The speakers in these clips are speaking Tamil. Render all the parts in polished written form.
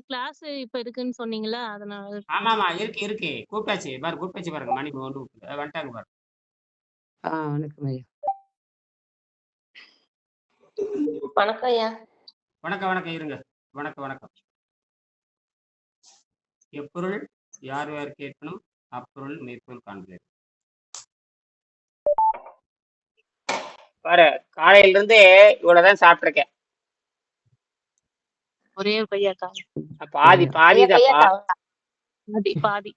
கிளாஸ் இப்ப இருக்குன்னு சொன்னீங்கல்ல, அதனால ஆமாமா. கேட்டேன். இருக்கு, இருக்கு. கூப்பிட்டாச்சு. கூப்பிட்டாச்சு பாருங்க. மணி ஒண்ணு வந்துட்டாங்க பாருங்க. வணக்கம் ஐயா. வணக்கம் ஐயா. வணக்கம், வணக்கம். இருங்க. வணக்கம், வணக்கம். எப்பொருள் யார் யார் கேட்கணும் அப்பொருள் மெய்ப்பொருள் காண்பது. பாரு, காலையில இருந்து இவ்வளவுதான் சாப்பிட்டிருக்கேன். ஒரே ஒரு பையாக்கா. பாதி பாதி ஐயா கையா பாதி பாதி.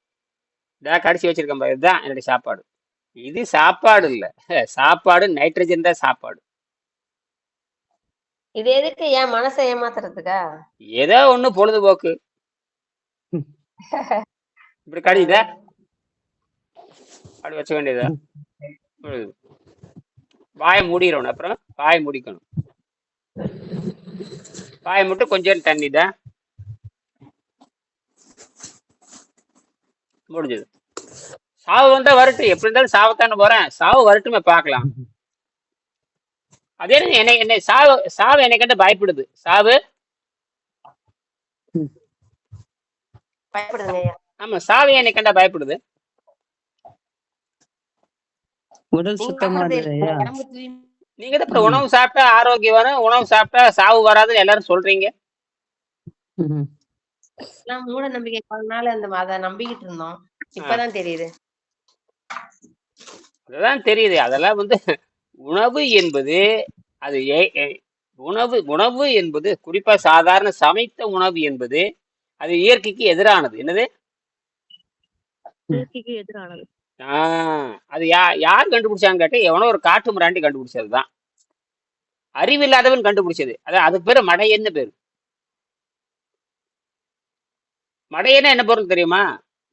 கடிச்சு வச்சிருக்கேன் பாரு. இதுதான் என்னுடைய சாப்பாடு. இது சாப்பாடு இல்ல, சாப்பாடு நைட்ரஜன் தான் சாப்பாடு. இது எதுக்கு ஏன் மனசை ஏமாத்துறதுக்கா? ஏதோ ஒண்ணு பொழுதுபோக்கு. இப்படி கடிதா அப்படி வச்ச வேண்டியதா. வாயை மூடிடணும். அப்புறம் வாயை முடிக்கணும். வாயை மட்டும் கொஞ்சம் தண்ணி தான் முடிஞ்சது. சாவு வந்தா வரட்டும். எப்படி இருந்தாலும் சாவத்தானே போறேன். சாவு வரட்டுமே, பார்க்கலாம். அதே என்ன சாவு என்னை கண்டு பயப்படுது. சாவு பயப்படுதுங்க ஐயா. ஆமா, சாவு என்னை கண்டா பயப்படுது. உடல் சுத்தமா இல்லையா? நீங்க தான் அப்புறம் உணவு சாப்பிட்டா ஆரோக்கியம் வரும், உணவு சாப்பிட்டா சாவு வராதுன்னு எல்லாரும் சொல்றீங்க. மூட நம்பிக்கை அத நம்பிக்கிட்டு இருந்தோம். இப்பதான் தெரியுது. அதுதான் தெரியுது. அதெல்லாம் உணவு என்பது அது உணவு என்பது குறிப்பா சாதாரண சமைத்த உணவு என்பது அது இயற்கைக்கு எதிரானது. என்னது? இயற்கைக்கு எதிரானது. அது யார் கண்டுபிடிச்சான்னு கேட்ட எவனோ ஒரு காட்டு மிராண்டி கண்டுபிடிச்சதுதான். அறிவில்லாதவன் கண்டுபிடிச்சது. அதுக்கு பேரு மடையன்னு பேரு. மடையன்னா என்ன பொருள் தெரியுமா?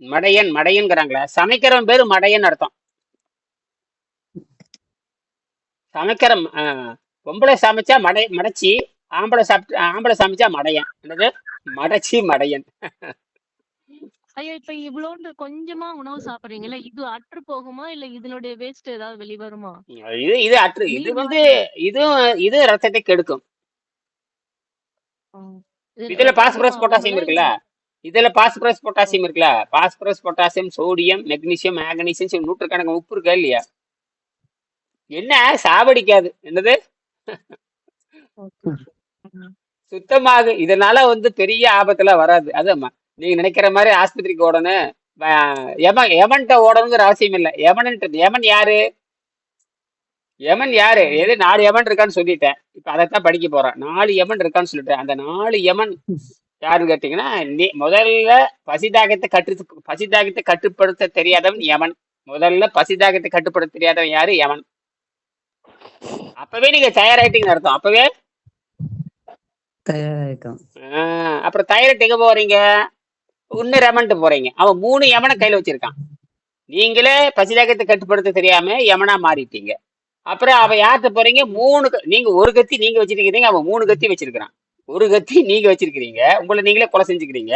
மடையன்ங்கிறாங்களா? சமைக்கிறவன் பேரு மடையன் அர்த்தம். சமைக்கிற பொம்பளை சமைச்சா மடைச்சி, ஆம்பளை சமைச்சா மடையன். என்னது? மடைச்சி மடையன். ஐயோ, இப்ப இவ்வளோண்டு கொஞ்சமா உணவு சாப்பிடுறீங்கல்ல, இது அற்று போகுமா இல்ல இதனுடைய வேஸ்ட் ஏதாவது வெளிவருமா? இது அற்று. இது ரத்தத்தை கெடுக்கும். இதுல பாஸ்பரஸ் பொட்டாசியம் இருக்குல்ல, phosphorus potassium sodium magnesium magnesium நூற்றுக்கணக்கான உப்பு இருக்கா இல்லையா? என்ன சாவடிக்காது. என்னது? சுத்தமாக. இதனால பெரிய ஆபத்துல வராது. அதுமா நீங்க நினைக்கிற மாதிரி ஆஸ்பத்திரிக்கு ஓடணும், எமன்ட்ட ஓடணுங்கிற அவசியம் இல்லை. எமன் யாரு? எது 4 எமன் இருக்கான்னு சொல்லிட்டேன். இப்ப அதைத்தான் படிக்க போறேன். 4 எமன் இருக்கான்னு சொல்லிட்டேன். அந்த 4 எமன் யாருன்னு கேட்டீங்கன்னா, முதல்ல பசிதாகத்தை கட்டுப்படுத்த தெரியாதவன் யமன். முதல்ல பசிதாகத்தை கட்டுப்படுத்த தெரியாதவன் யாரு? யமன். அப்பவே நீங்க தயாராயிட்டீங்கன்னு அர்த்தம். அப்பவே தயாராயிட்டோம். அப்புறம் தயாரிட்டு எங்க போறீங்க? இன்னும் ரெமன்ட்டு போறீங்க. அவன் 3 யமனை கையில வச்சிருக்கான். நீங்களே பசிதாகத்தை கட்டுப்படுத்த தெரியாம யமனா மாறிட்டீங்க. அப்புறம் அவன் யார்கிட்ட போறீங்க? 3 நீங்க ஒரு கத்தி நீங்க வச்சிருக்கிறீங்க, அவன் 3 கத்தி வச்சிருக்கிறான். ஒரு கத்தி நீங்க வச்சிருக்கிறீங்க, உங்களை நீங்களே கொலை செஞ்சுக்கிறீங்க.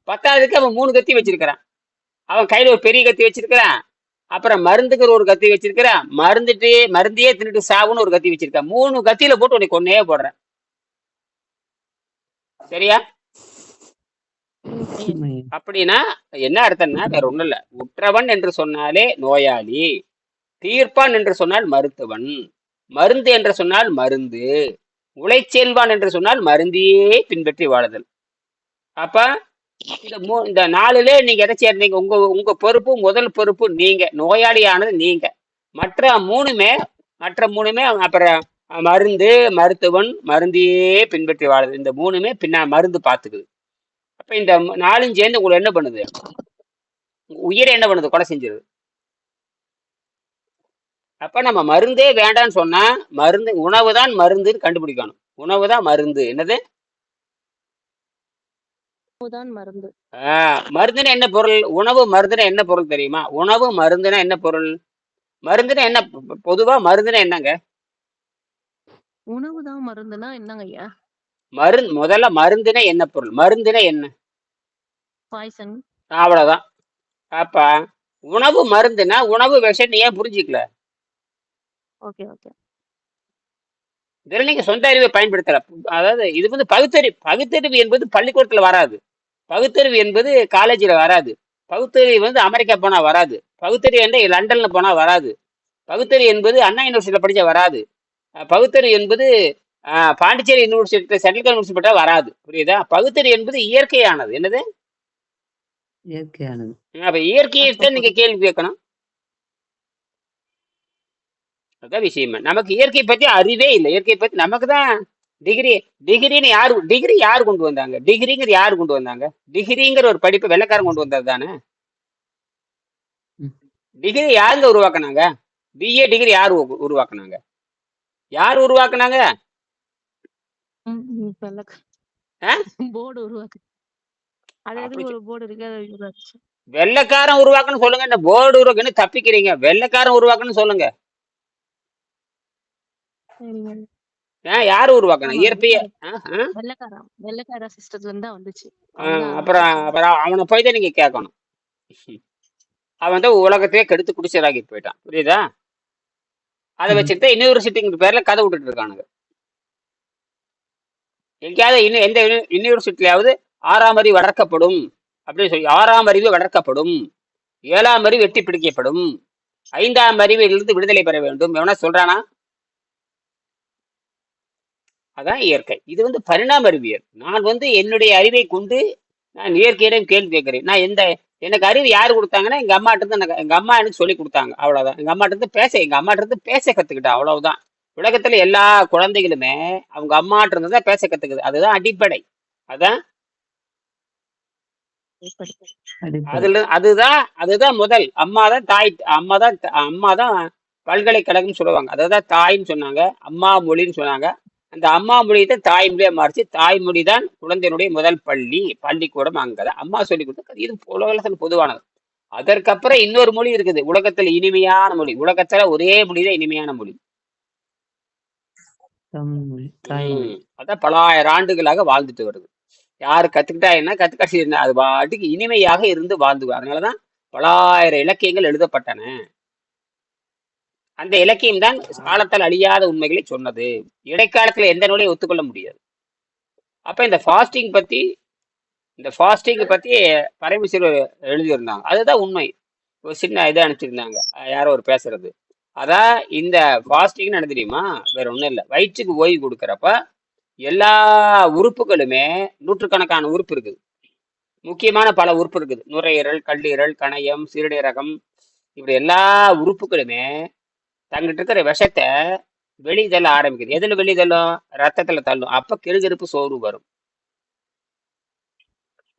10வதுக்கு அவன் 3 கத்தி வச்சிருக்கிறான். அவன் கையில ஒரு பெரிய கத்தி வச்சிருக்கிறான். அப்புறம் மருந்துக்கு ஒரு கத்தி வச்சிருக்கிறான். மருந்தையே தின்னுட்டு சாவுன்னு ஒரு கத்தி வச்சிருக்கான். 3 கத்தியில போட்டு உனக்கு கொன்னே போடுறேன். சரியா? அப்படின்னா என்ன அர்த்தம்னா வேற ஒண்ணும் இல்ல. உற்றவன் என்று சொன்னாலே நோயாளி, தீர்ப்பான் என்று சொன்னால் மருத்துவன், மருந்து என்று சொன்னால் மருந்து, உழைச்செல்வான் என்று சொன்னால் மருந்தையே பின்பற்றி வாழுதல். அப்ப இந்த 4ல நீங்க எதை சேர்ந்தீங்க? உங்க பொறுப்பு, முதல் பொறுப்பு நீங்க. நோயாளியானது நீங்க. மற்ற மூணுமே அப்புறம் மருந்து, மருத்துவன், மருந்தையே பின்பற்றி வாழுது. இந்த 3மே மருந்து பார்த்துக்குது. அப்ப இந்த 4ம் சேர்ந்து உங்களை என்ன பண்ணுது? உயிரை என்ன பண்ணுது? கொலை செஞ்சிருது. அப்ப நம்ம மருந்தே வேண்டான்னு சொன்னா உணவு தான் மருந்துன்னு கண்டுபிடிக்கணும். உணவு தான் மருந்து. என்னது? மருந்து. மருந்துன்னா என்ன பொருள்? உணவு மருந்துன்னா என்ன பொருள் தெரியுமா? உணவு மருந்துன்னா என்ன பொருள்? மருந்துன்னா என்ன? பொதுவா மருந்துன்னா என்னங்க? உணவு தான் மருந்துன்னா என்னங்க ஐயா? முதல்ல மருந்துன்னா என்ன பொருள்? மருந்துன்னா என்ன? பாய்சன். அவ்வளவுதான். அப்ப உணவு மருந்துன்னா உணவு விஷயம் ஏன் புரிஞ்சுக்கல? Okay okay. இதுல நீங்க சொந்த அறிவை பயன்படுத்தல. அதாவது இது வந்து பகுத்தறிவு. பகுத்தறிவு என்பது பள்ளிக்கூடத்துல வராது. பகுத்தறிவு என்பது காலேஜில் வராது. பகுத்தறிவு வந்து அமெரிக்கா போனா வராது. பகுத்தறிவு என்று லண்டன்ல போனா வராது. பகுத்தறிவு என்பது அண்ணா யூனிவர்சிட்டியில படிச்சா வராது. பகுத்தறிவு என்பது பாண்டிச்சேரி யூனிவர்சிட்டி சென்ட்ரல் யூனிவர்சிட்டி பட்டா வராது. புரியுதா? பகுத்தறிவு என்பது இயற்கையானது. என்னது? இயற்கையானது. அப்ப இயற்கையைத்தான் நீங்க கேள்வி கேட்கணும். அதான் விஷயமே. நமக்கு இயற்கை பத்தி அறிவே இல்லை. இயற்கை பத்தி நமக்கு தான் டிகிரி. டிகிரி யாரு கொண்டு வந்தாங்க? டிகிரிங்கிற யாரு கொண்டு வந்தாங்க? டிகிரிங்கிற ஒரு படிப்பை வெள்ளைக்காரன் கொண்டு வந்தது தானே. ம். டிகிரி யாருங்க உருவாக்குனாங்க? பிஏ டிகிரி யாரு உருவாக்குனாங்க? யார் உருவாக்குனாங்க? போர்டு உருவாக்கு. அது அப்படி எதுக்கு ஒரு போர்டு இருக்கு, அதை உருவாக்குச்சு. வெள்ளைக்காரன் உருவாக்குன்னு சொல்லுங்க. இந்த போர்டு உருவாக்குன்னு தப்பிக்கிறீங்க. வெள்ளைக்காரன் உருவாக்குன்னு சொல்லுங்க. சரிங்க. யாரு உருவாக்குனா? ஆமா, இயற்கைய. வெள்ளைக்கார சிஸ்டத்துல இருந்து தான் வந்துச்சு. அப்புறம் அப்புறம் அவனை போய் தான் நீங்க கேட்கணும். அவன் வந்து உலகத்தையே கெடுத்து குடிச்சதாகி போயிட்டான். புரியுதா? அதை வச்சுட்டு யூனிவர்சிட்டிங்கிற பேர்ல கதை விட்டுட்டு இருக்கானுங்க. எங்கேயாவது இன்னும் எந்த யூனிவர்சிட்டியாவது 6ஆம் அறிவு வளர்க்கப்படும் அப்படின்னு சொல்லி 6ஆம் அறிவு வளர்க்கப்படும், 7ஆம் அறிவு வெட்டி பிடிக்கப்படும், 5ஆம் அறிவிலிருந்து விடுதலை பெற வேண்டும் எவனா சொல்றானா? அதான் இயற்கை. இது வந்து பரிணாம அறிவியல். நான் வந்து என்னுடைய அறிவை கொண்டு நான் இயற்கையிடம் கேள்வி கேட்கிறேன். நான் எனக்கு அறிவு யாரு கொடுத்தாங்கன்னா எங்க அம்மாட்ட இருந்து எங்க அம்மா எனக்கு சொல்லி கொடுத்தாங்க. அவ்வளவுதான். எங்க அம்மாட்ட இருந்து பேச கத்துக்கிட்டேன். அவ்வளவுதான். உலகத்துல எல்லா குழந்தைகளுமே அவங்க அம்மாட்ட இருந்து தான் பேச கத்துக்குது. அதுதான் அடிப்படை. அதான் அதுதான் முதல். அம்மா தான் பல்கலைக்கழகம் சொல்லுவாங்க. அதான் தாயின்னு சொன்னாங்க. அம்மா மொழின்னு சொன்னாங்க. அந்த அம்மா மொழியை தான் தாய்மொழியா மாறிச்சு. தாய்மொழி தான் குழந்தையினுடைய முதல் பள்ளிக்கூடம். அங்கதான் அம்மா சொல்லி கொடுத்தா. இது உலகத்துல பொதுவானது. அதற்கப்புறம் இன்னொரு மொழி இருக்குது. உலகத்துல இனிமையான மொழி. உலகத்துல ஒரே மொழிதான் இனிமையான மொழி. அதான் பல ஆயிரம் ஆண்டுகளாக வாழ்ந்துட்டு வருது. யாரு கத்துக்கிட்டா என்ன, கத்துக்காட்டி என்ன, அது பாட்டுக்கு இனிமையாக இருந்து வாழ்ந்து. அதனாலதான் பல ஆயிரம் இலக்கியங்கள் எழுதப்பட்டன. அந்த இலக்கியம் தான் காலத்தால் அழியாத உண்மைகளை சொன்னது. இடைக்காலத்துல எந்த நூலையும் ஒத்துக்கொள்ள முடியாது. அப்ப இந்த ஃபாஸ்டிங் பத்தி பரமேஸ்வரர் எழுதியிருந்தாங்க. அதுதான் உண்மை. ஒரு சின்ன இதை அனுப்பிச்சிருந்தாங்க. யாரோ ஒரு பேசுறது. அதான் இந்த ஃபாஸ்டிங்னு என்ன தெரியுமா? வேற ஒண்ணும் இல்லை. வயிற்றுக்கு ஓய்வு கொடுக்கறப்ப எல்லா உறுப்புகளுமே நூற்றுக்கணக்கான உறுப்பு இருக்குது. முக்கியமான பல உறுப்பு இருக்குது. நுரையீரல், கல்லீரல், கணையம், சிறுநீரகம், இப்படி எல்லா உறுப்புகளுமே தங்கிட்டு இருக்கிற விஷத்தை வெளிதள்ள ஆரம்பிக்குது. எதுல வெளிதள்ளும்? ரத்தத்துல தள்ளும். அப்ப கிறுகிறுப்பு சோறு வரும்.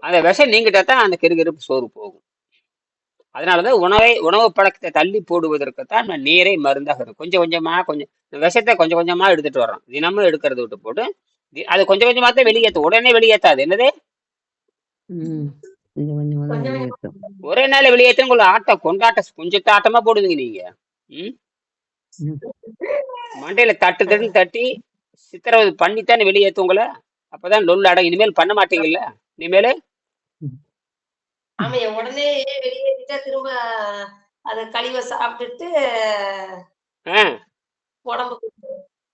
அந்த விஷம் நீங்கிட்டா தான் அந்த கிறுகிறுப்பு சோறு போகும். அதனாலதான் உணவு பழக்கத்தை தள்ளி போடுவதற்குத்தான் நீரை மருந்தாக இருக்கும். கொஞ்சம் விஷத்தை கொஞ்சம் கொஞ்சமா எடுத்துட்டு வரோம். தினமும் எடுக்கிறது விட்டு போட்டு அது கொஞ்சம் கொஞ்சமா தான் வெளியேற்றும். உடனே வெளியேற்றாது. என்னது? ஒரே நாள் வெளியேற்றும். கொஞ்சம் ஆட்டமா போடுவீங்க நீங்க. மண்டையில தட்டி சித்திரவதை பண்ணித்தானே வெளியேற்றுவங்கள. அப்பதான் லொல் அடங்கும். இனிமேல் பண்ண மாட்டீங்கல்ல இனிமேல. ஆமா, உடனே வெளியேற்றிட்டா திரும்ப அத கழிவை சாப்பிட்டுட்டு உடம்பு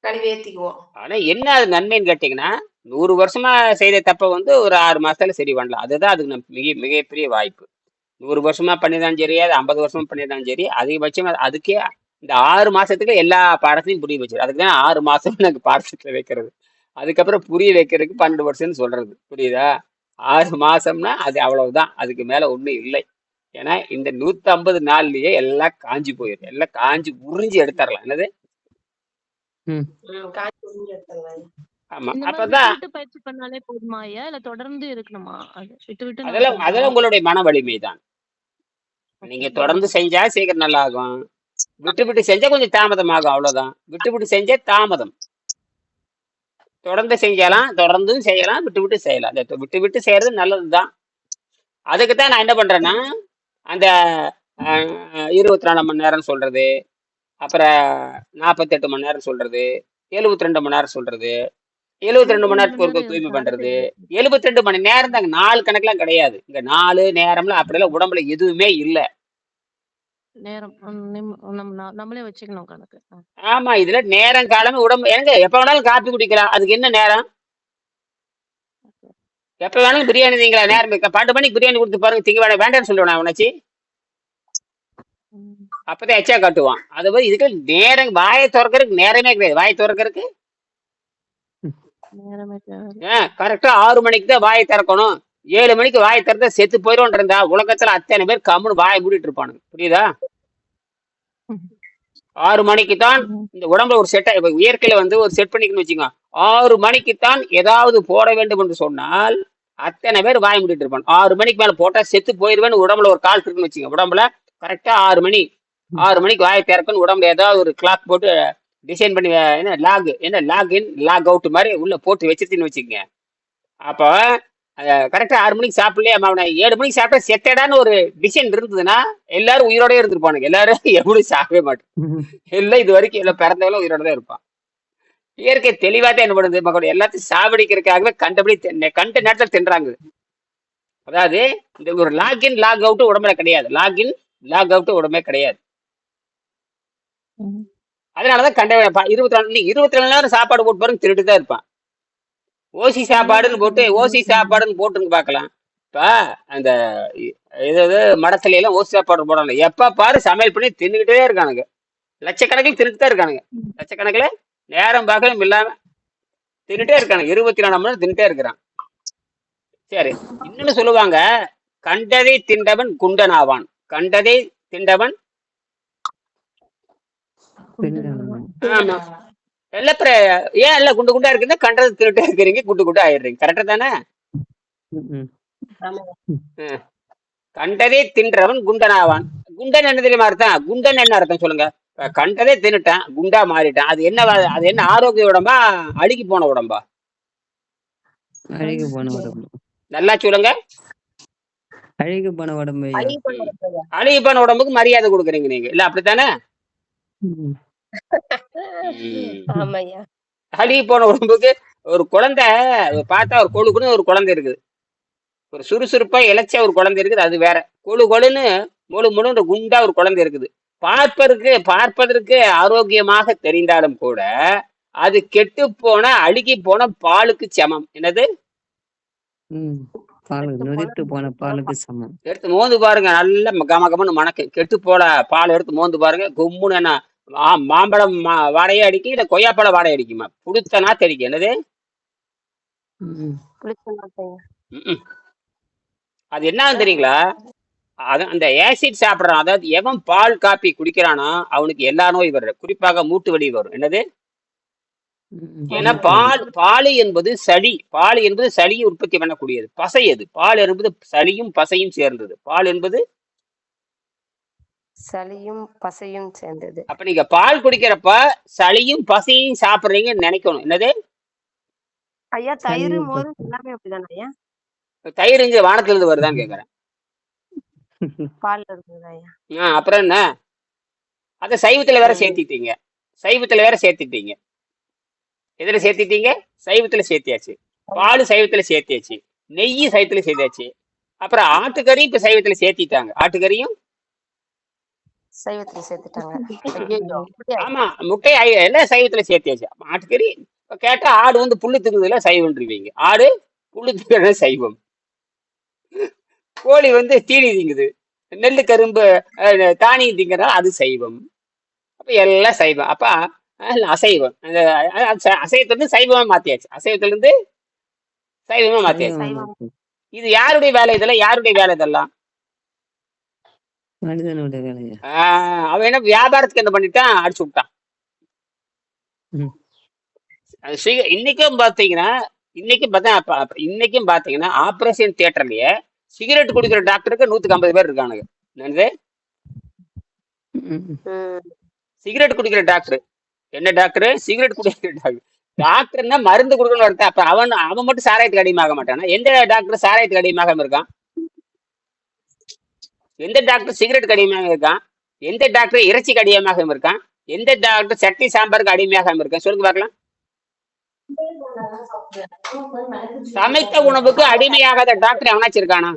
கழிவு ஏத்திக்குவோம். ஆனா என்ன அது நன்மைன்னு கேட்டீங்கன்னா, 100 வருஷமா செய்த தப்ப வந்து ஒரு 6 மாசத்துல சரி பண்ணலாம். அதுதான் அதுக்கு மிகப்பெரிய வாய்ப்பு. 100 வருஷமா பண்ணிதான் சரி, அது 50 வருஷமா பண்ணிதான் சரி, அதிகபட்சமா அதுக்கே இந்த 6 மாசத்துக்கு எல்லா பாடத்தையும் புரிய வச்சிரு. அதுக்குதான் 6 மாசம் எனக்கு பாடத்துல வைக்கிறது. அதுக்கப்புறம் புரிய வைக்கிறதுக்கு 12 வருஷம்னு சொல்றது. புரியுதா? 6 மாசம்னா அது அவ்வளவுதான். அதுக்கு மேல ஒண்ணும் இல்லை. ஏன்னா இந்த 150 நாள்லயே எல்லாம் காஞ்சி போயிடும். எல்லாம் காஞ்சி உறிஞ்சி எடுத்துடலாம். என்னது? ஆமா. அப்பதான் பயிற்சி பண்ணாலே போதுமா ஐயா, இல்ல தொடர்ந்து இருக்கணுமா? அதெல்லாம் உங்களுடைய மன வலிமை தான். நீங்க தொடர்ந்து செஞ்சா சீக்கிரம் நல்லா ஆகும். விட்டு செஞ்சா கொஞ்சம் தாமதம் ஆகும். அவ்வளவுதான். விட்டு செஞ்சா தாமதம். தொடர்ந்து தொடர்ந்தும் செய்யலாம். விட்டு செய்யலாம். விட்டு செய்யறது நல்லதுதான். அதுக்குத்தான் நான் என்ன பண்றேன்னா, அந்த 24 மணி நேரம் சொல்றது, அப்புறம் 48 மணி நேரம் சொல்றது, 72 மணி நேரம் சொல்றது, 72 மணி நேரத்துக்கு ஒரு தூய்மை பண்றது. 72 மணி நேரம் தாங்க. 4 கணக்கெல்லாம் கிடையாது. இங்க 4 நேரம்லாம் அப்படிலாம் உடம்புல எதுவுமே இல்லை. நேரம் நம்மளே வச்சுக்கணும் கணக்கு. ஆமா, இதுல நேரம் காலம் உடம்பு ஏங்க எப்ப வேணாலும் காப்பி குடிக்கலாம். அதுக்கு என்ன நேரம்? எப்ப வேணாலும் பிரியாணி திங்களா? நேரம் இருக்கா? 12 மணிக்கு பிரியாணி கொடுத்து பாருங்க, திங்க வேண்டாம்னு சொல்லுவேன் உனச்சி. ம். அப்பதான் எச்சா காட்டுவான். அது போய் இதுக்கு நேரம் வாயை திறக்கறதுக்கு நேரமே கிடையாது. வாயை திறக்கறதுக்கு நேரமே தேவை. கரெக்டா 6 மணிக்கு தான் வாயை திறக்கணும். 7 மணிக்கு வாயை திறந்தா செத்து போயிடும் இருந்தா உலகத்துல அத்தனை பேர் கம்முன்னு வாயை மூடிட்டு இருப்பானுங்க. புரியுதா? 6 மணிக்கு தான் ம். இந்த உடம்புல ஒரு செட்டை இப்ப இயற்கையில வந்து ஒரு செட் பண்ணிக்கணும்னு வச்சுக்கோங்க. 6 மணிக்கு தான் ஏதாவது போட வேண்டும் என்று சொன்னால் அத்தனை பேர் வாய் மூடிட்டு இருப்பான். 6 மணிக்கு மேல போட்டா செத்து போயிருவேன்னு உடம்புல ஒரு கால் இருக்குன்னு வச்சுக்கோங்க. உடம்புல கரெக்டா 6 மணி 6 மணிக்கு வாயை திறக்கணும். உடம்புல ஏதாவது ஒரு கிளாக் போட்டு டிசைன் பண்ணி என்ன லாக் இன் லாக் அவுட் மாதிரி உள்ள போட்டு வச்சிருச்சுன்னு வச்சுக்கோங்க. அப்போ கரெக்டா 6 மணிக்கு சாப்பிடலையே அவனை 7 மணிக்கு சாப்பிட்டா செத்தடான்னு ஒரு டிசைன் இருந்ததுன்னா எல்லாரும் உயிரோடய இருந்திருப்பானுங்க. எல்லாரும் எப்படி சாப்பிடவே மாட்டோம். எல்லாம் இது வரைக்கும் எல்லாம் பிறந்தவங்களும் உயிரோட தான் இருப்பான். இயற்கை தெளிவா தான் என்ன பண்ணுது, மக்கள் எல்லாத்தையும் சாவடிக்கிறதுக்காகவே கண்டபடி கண்ட நேரத்தில் தின்றாங்க. அதாவது இந்த ஒரு லாக்இன் லாக் அவுட் உடம்புல கிடையாது. லாக்இன் லாக் அவுட் உடம்பே கிடையாது. ம். அதனாலதான் 24 நேரம் சாப்பாடு போட்டு பாருங்க திருட்டு தான் இருப்பான். ஓசி சாப்பாடுன்னு போட்டுன்னு பார்க்கலாம். இப்ப அந்த ஏதாவது மடத்துல எல்லாம் ஓசி சாப்பாடு போடல, எப்ப பாரு சமையல் பண்ணி தின்னுக்கிட்டே இருக்கானுங்க. லட்சக்கணக்கில் தின்னுட்டு தான் இருக்கானுங்க. லட்சக்கணக்கில் நேரம் பகலும் இல்லாம தின்னுட்டே இருக்கானுங்க. 24 மணி நேரம் தின்னுட்டே இருக்கிறான். சரி, இன்னொன்னு சொல்லுவாங்க, கண்டதை திண்டவன் குண்டன் ஆவான். கண்டதை திண்டவன் ஆமா எல்லாம் ஏன் எல்லாம் குண்டு குண்டா இருக்குன்னா கண்டதை திருட்டே இருக்கிறீங்க, குண்டு குண்டா ஆயிடுறீங்க. கரெக்டா தானே? கண்டதே தின்றவன் குண்டன் ஆவான். குண்டன் என்ன தெரியுமா அர்த்தம்? குண்டன் என்ன அர்த்தம் சொல்லுங்க? கண்டதே தின்னுட்டான், குண்டா மாறிட்டான். அது என்ன ஆரோக்கிய உடம்பா அழுகி போன உடம்பா? அழுகி போன உடம்பு. நல்லா சொல்லுங்க. அழுகி போன உடம்பு. அழுகி போன உடம்புக்கு மரியாதை கொடுக்குறீங்க நீங்க, இல்ல அப்படித்தானே? அழுகி போன உடம்புக்கு ஒரு குழந்தை பார்த்தா ஒரு கொழுக்குன்னு ஒரு குழந்தை இருக்குது, ஒரு சுறுசுறுப்பா இளைச்ச ஒரு குழந்தை இருக்குது. அது வேற. கொழு கொழுன்னு முழு குண்டா ஒரு குழந்தை இருக்குது. பார்ப்பதற்கு ஆரோக்கியமாக தெரிந்தாலும் கூட அது கெட்டு போன அழுகி போன பாலுக்கு சமம். என்னது? நொதித்து போன பாலுக்கு சமம். எடுத்து மோந்து பாருங்க, நல்ல கமகமன்னு மணக்கு. கெட்டு போன பால் எடுத்து மோந்து பாருங்க, கும்முன்னு என்ன மாம்பழம் வாடையே அடிக்கும், இல்ல கொய்யாப்பழ வாடகை அடிக்குமா? புடுத்தனா தெரிக்கும். என்னது? அது என்ன தெரியுங்களா? அந்த ஆசிட் சாப்பிடறான். அதாவது எவன் பால் காப்பி குடிக்கிறானோ அவனுக்கு எல்லா நோய் வரும், குறிப்பாக மூட்டு வலி வரும். என்னது? ஏன்னா பால் என்பது சளி. பால் என்பது சளியை உற்பத்தி பண்ணக்கூடியது. பசை அது. பால் என்பது சளியும் பசையும் சேர்ந்தது. பால் என்பது சளியும் பசையும் சேர்ந்தது. அப்ப நீங்க பால் குடிக்கிறப்ப சளியும் பசையும் சாப்பிடுறீங்கன்னு நினைக்கணும். என்னது? ஐயா தயிர் மோர் எல்லாமே அப்படிதானே ஐயா? தயிர் இங்க வானத்துல இருந்து வருதான்னு கேக்குறேன். பால் இருக்குதா ஐயா? அப்புறம் என்ன? அத சைவத்துல வேற சேர்த்திட்டீங்க. எதுல சேர்த்திட்டீங்க? சைவத்துல சேர்த்தியாச்சு. பால் சைவத்துல சேர்த்தியாச்சு. நெய் சைவத்துல சேர்த்தியாச்சு. அப்புறம் ஆட்டுக்கறி இப்ப சைவத்துல சேர்த்திட்டாங்க. ஆட்டுக்கறியும் சைவத்துல சேர்த்துட்டாங்க. ஆமா, முட்டை எல்லாம் சைவத்துல சேர்த்தியாச்சு. ஆட்டுக்கறி கேட்டா ஆடு வந்து புல்லு திங்குதுல சைவம்ன்றீங்க. ஆடு புல்லு திங்குறது சைவம். கோழி வந்து தீனி திங்குது, நெல்லு கரும்பு தானியம் திங்கிறதா அது சைவம். அப்ப எல்லாம் சைவம். அப்ப அசைவம். அசைவத்துல இருந்து சைவமா மாத்தியாச்சு. அசைவத்துல இருந்து சைவமா மாத்தியாச்சு. இது யாருடைய வேலை? இதெல்லாம் யாருடைய வேலை? இதெல்லாம் மனிதனுடைய வேலையா? அவன் என்ன வியாபாரத்துக்கு என்ன பண்ணிட்டான்? அடிச்சு விட்டான். இன்னைக்கும் பாத்தீங்கன்னா ஆபரேஷன் தியேட்டர்லயே சிகரெட் குடிக்கிற டாக்டருக்கு 150 பேர் இருக்கானுங்க. என்னது? சிகரெட் குடிக்கிற டாக்டர். என்ன டாக்டர்? சிகரெட் குடிக்கிற டாக்டர். டாக்டர்னா மருந்து கொடுக்கணும் அர்த்தம். அப்ப அவன் மட்டும் சாராயத்துக்கு அடிமையாக மாட்டானா? எந்த டாக்டர் சாராயத்துக்கு அடிமையாக இருக்கான்? எந்த டாக்டர் சிகரெட்டுக்கு அடிமையாக இருக்கான்? எந்த டாக்டர் இறைச்சிக்கு அடிமையாக இருக்கான்? எந்த டாக்டர் சட்னி சாம்பாருக்கு அடிமையாக இருக்கான்? சொல்லுங்க பார்க்கலாம். சமைத்த உணவுக்கு அடிமையாகாத டாக்டர் எவனாச்சும் இருக்கானா?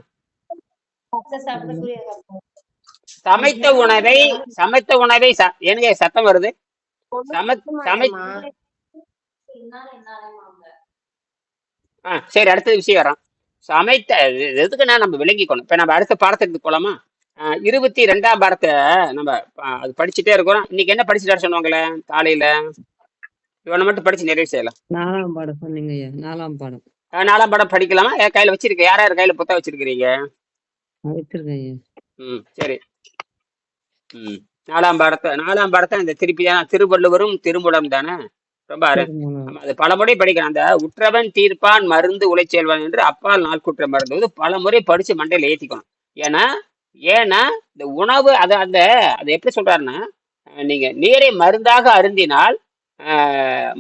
சமைத்த உணவை ஏனுங்க சத்தம் வருது? சமை சமை சரி, அடுத்த விஷயம் வரோம். சமைத்த எதுக்குன்னா நம்ம விளங்கிக்கணும். இப்ப நம்ம அடுத்த பாடத்துக்கு போலாமா? 22ஆம் பாடத்தை நம்ம அது படிச்சுட்டே இருக்கிறோம். இன்னைக்கு என்ன படிச்சுட்டு சொன்னாங்களே காலையில? இவனை மட்டும் படிச்சு நிறைவு செய்யலாம். 4ஆம் பாடம் சொன்னீங்க ஐயா. 4ஆம் பாடம் 4ஆம் பாடம் படிக்கலாமா? கையில வச்சிருக்க யார் யார் கையில புத்தகம் வச்சிருக்கிறீங்க? வச்சிருக்கேன் ஐயா. சரி. 4ஆம் பாடத்தை இந்த திருப்பியான திருவள்ளுவரும் திருமூலம் தானே? ரொம்ப அது பலமுறை படிக்கிறேன். அந்த உற்றவன் தீர்ப்பான் மருந்து உழைச்செல்வான் என்று அப்பால் நாள் குற்றம் மருந்து பலமுறை படிச்சு மண்டையில ஏத்திக்கணும். ஏன்னா இந்த உணவு அது எப்படி சொல்றாருன்னா, நீங்க நீரை மருந்தாக அருந்தினால்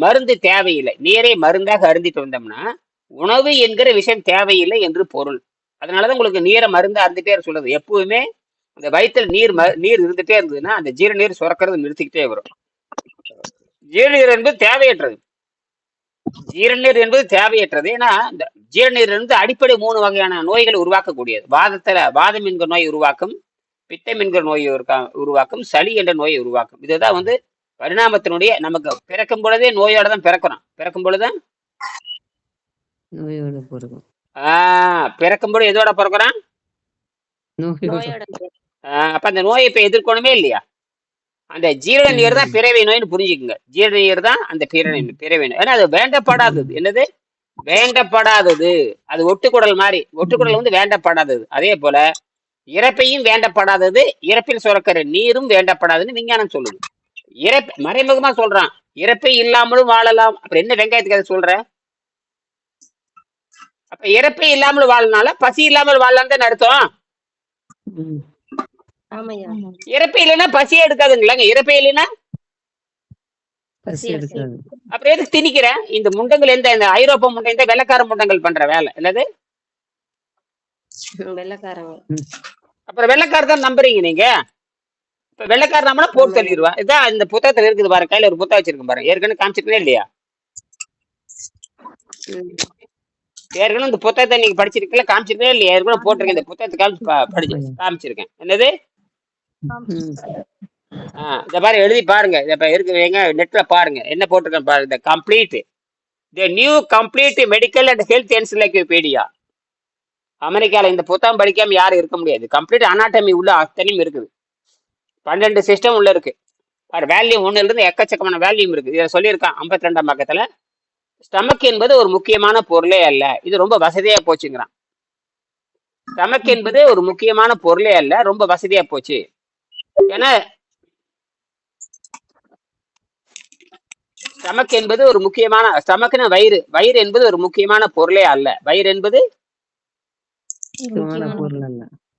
மருந்து தேவையில்லை. நீரை மருந்தாக அருந்திட்டு வந்தோம்னா உணவு என்கிற விஷயம் தேவையில்லை என்று பொருள். அதனாலதான் உங்களுக்கு நீரை மருந்து அருந்துட்டே சொல்றது. எப்பவுமே அந்த வயிற்றுல நீர் இருந்துட்டே இருந்ததுன்னா அந்த ஜீர நீர் சுரக்கிறது நிறுத்திக்கிட்டே வரும். ஜீரநீர் என்பது தேவையற்றது. ஜீரநீர் என்பது தேவையற்றது. ஏன்னா இந்த ஜீரநீர் இருந்து அடிப்படை 3 வகையான நோய்களை உருவாக்கக்கூடியது. வாதம் என்கிற நோய் உருவாக்கும், பித்தம் என்கிற நோயை உருவாக்கும், சளி என்ற நோயை உருவாக்கும். இதுதான் பரிணாமத்தினுடைய நமக்கு பிறக்கும் பொழுதே நோயோட தான் பிறக்கிறோம். பிறக்கும் பொழுதுதான் நோயோட பிறக்கும். பிறக்கும் பொழுது எதோட பிறக்கிறோம்? அப்ப அந்த நோயை இப்ப எதிர்க்கணுமே இல்லையா? அந்த ஜீரண நீர் தான் பிறவை நோய்னு புரிஞ்சுக்குங்க. ஜீரண நீர் தான் அந்த பிறவை நோய். ஏன்னா அது வேண்டப்படாதது. என்னது வேண்டப்படாதது? அது ஒட்டுக்குடல் மாதிரி. ஒட்டுக்குடல் வேண்டப்படாதது. அதே போல இறப்பையும் வேண்டப்படாதது, இறப்பில் சுரக்கிற நீரும் வேண்டப்படாதுன்னு விஞ்ஞானம் சொல்லுது. மறைமுகமா சொல்றான், இறப்பை இல்லாமலும் வாழலாம். அப்புறம் என்ன வெங்காயத்துக்கு அதை சொல்ற? அப்ப இறப்பை இல்லாமல் வாழனால பசி இல்லாமல் வாழலாம் தான் அர்த்தம். இறப்பை இல்லைன்னா பசியே எடுக்காதுங்களாங்க. இறப்பை இல்லைன்னா அப்புறம் எதுக்கு திணிக்கிற? இந்த முண்டங்கள் இந்த ஐரோப்பா முண்டை இந்த வெள்ளக்கார முண்டங்கள் பண்ற வேலை என்னது? வெள்ளக்காரங்க. அப்புறம் வெள்ளக்கார தான் நம்புறீங்க நீங்க. இப்ப வெள்ளக்கார நம்மளா போட்டு தள்ளிடுவா. இதான் இந்த புத்தகத்துல இருக்குது பாரு. கையில ஒரு புத்தகம் வச்சிருக்கேன் பாரு. ஏற்கனவே காமிச்சிருக்கே இல்லையா? ஏற்கனவே இந்த புத்தகத்தை நீங்க படிச்சிருக்கீங்களா? காமிச்சிருக்கே இல்லையா? ஏற்கனவே போட்டிருக்கேன். இந்த புத்தகத்தை காமிச்சிருக்கேன். என்னது? இந்த பாரு, எழுதி பாருங்க. இப்ப இருக்குவீங்க நெட்ல பாருங்க என்ன போட்டிருக்கேன் பாருங்க. இந்த complete the new complete medical and health encyclopedia. அமெரிக்கால இந்த புத்தகம் படிக்காம யாரும் இருக்க முடியாது. கம்ப்ளீட் அனாட்டமி உள்ள அத்தனையும் இருக்குது. 12 சிஸ்டம் உள்ள இருக்கு. வேல்யூம் 1ல இருந்து எக்கச்சக்கமான வேல்யூம் இருக்கு. இதை சொல்லியிருக்கான் 52ஆம் பக்கத்துல. ஸ்டமக் என்பது ஒரு முக்கியமான பொருளே அல்ல. இது ரொம்ப வசதியா போச்சுங்கிறான். ஸ்டமக் என்பது ஒரு முக்கியமான பொருளே அல்ல, ரொம்ப வசதியா போச்சு. ஏன்னா ஸ்டமக் என்பது ஒரு முக்கியமான ஸ்டமக்னா வயிறு என்பது ஒரு முக்கியமான பொருளே அல்ல. வயிறு என்பது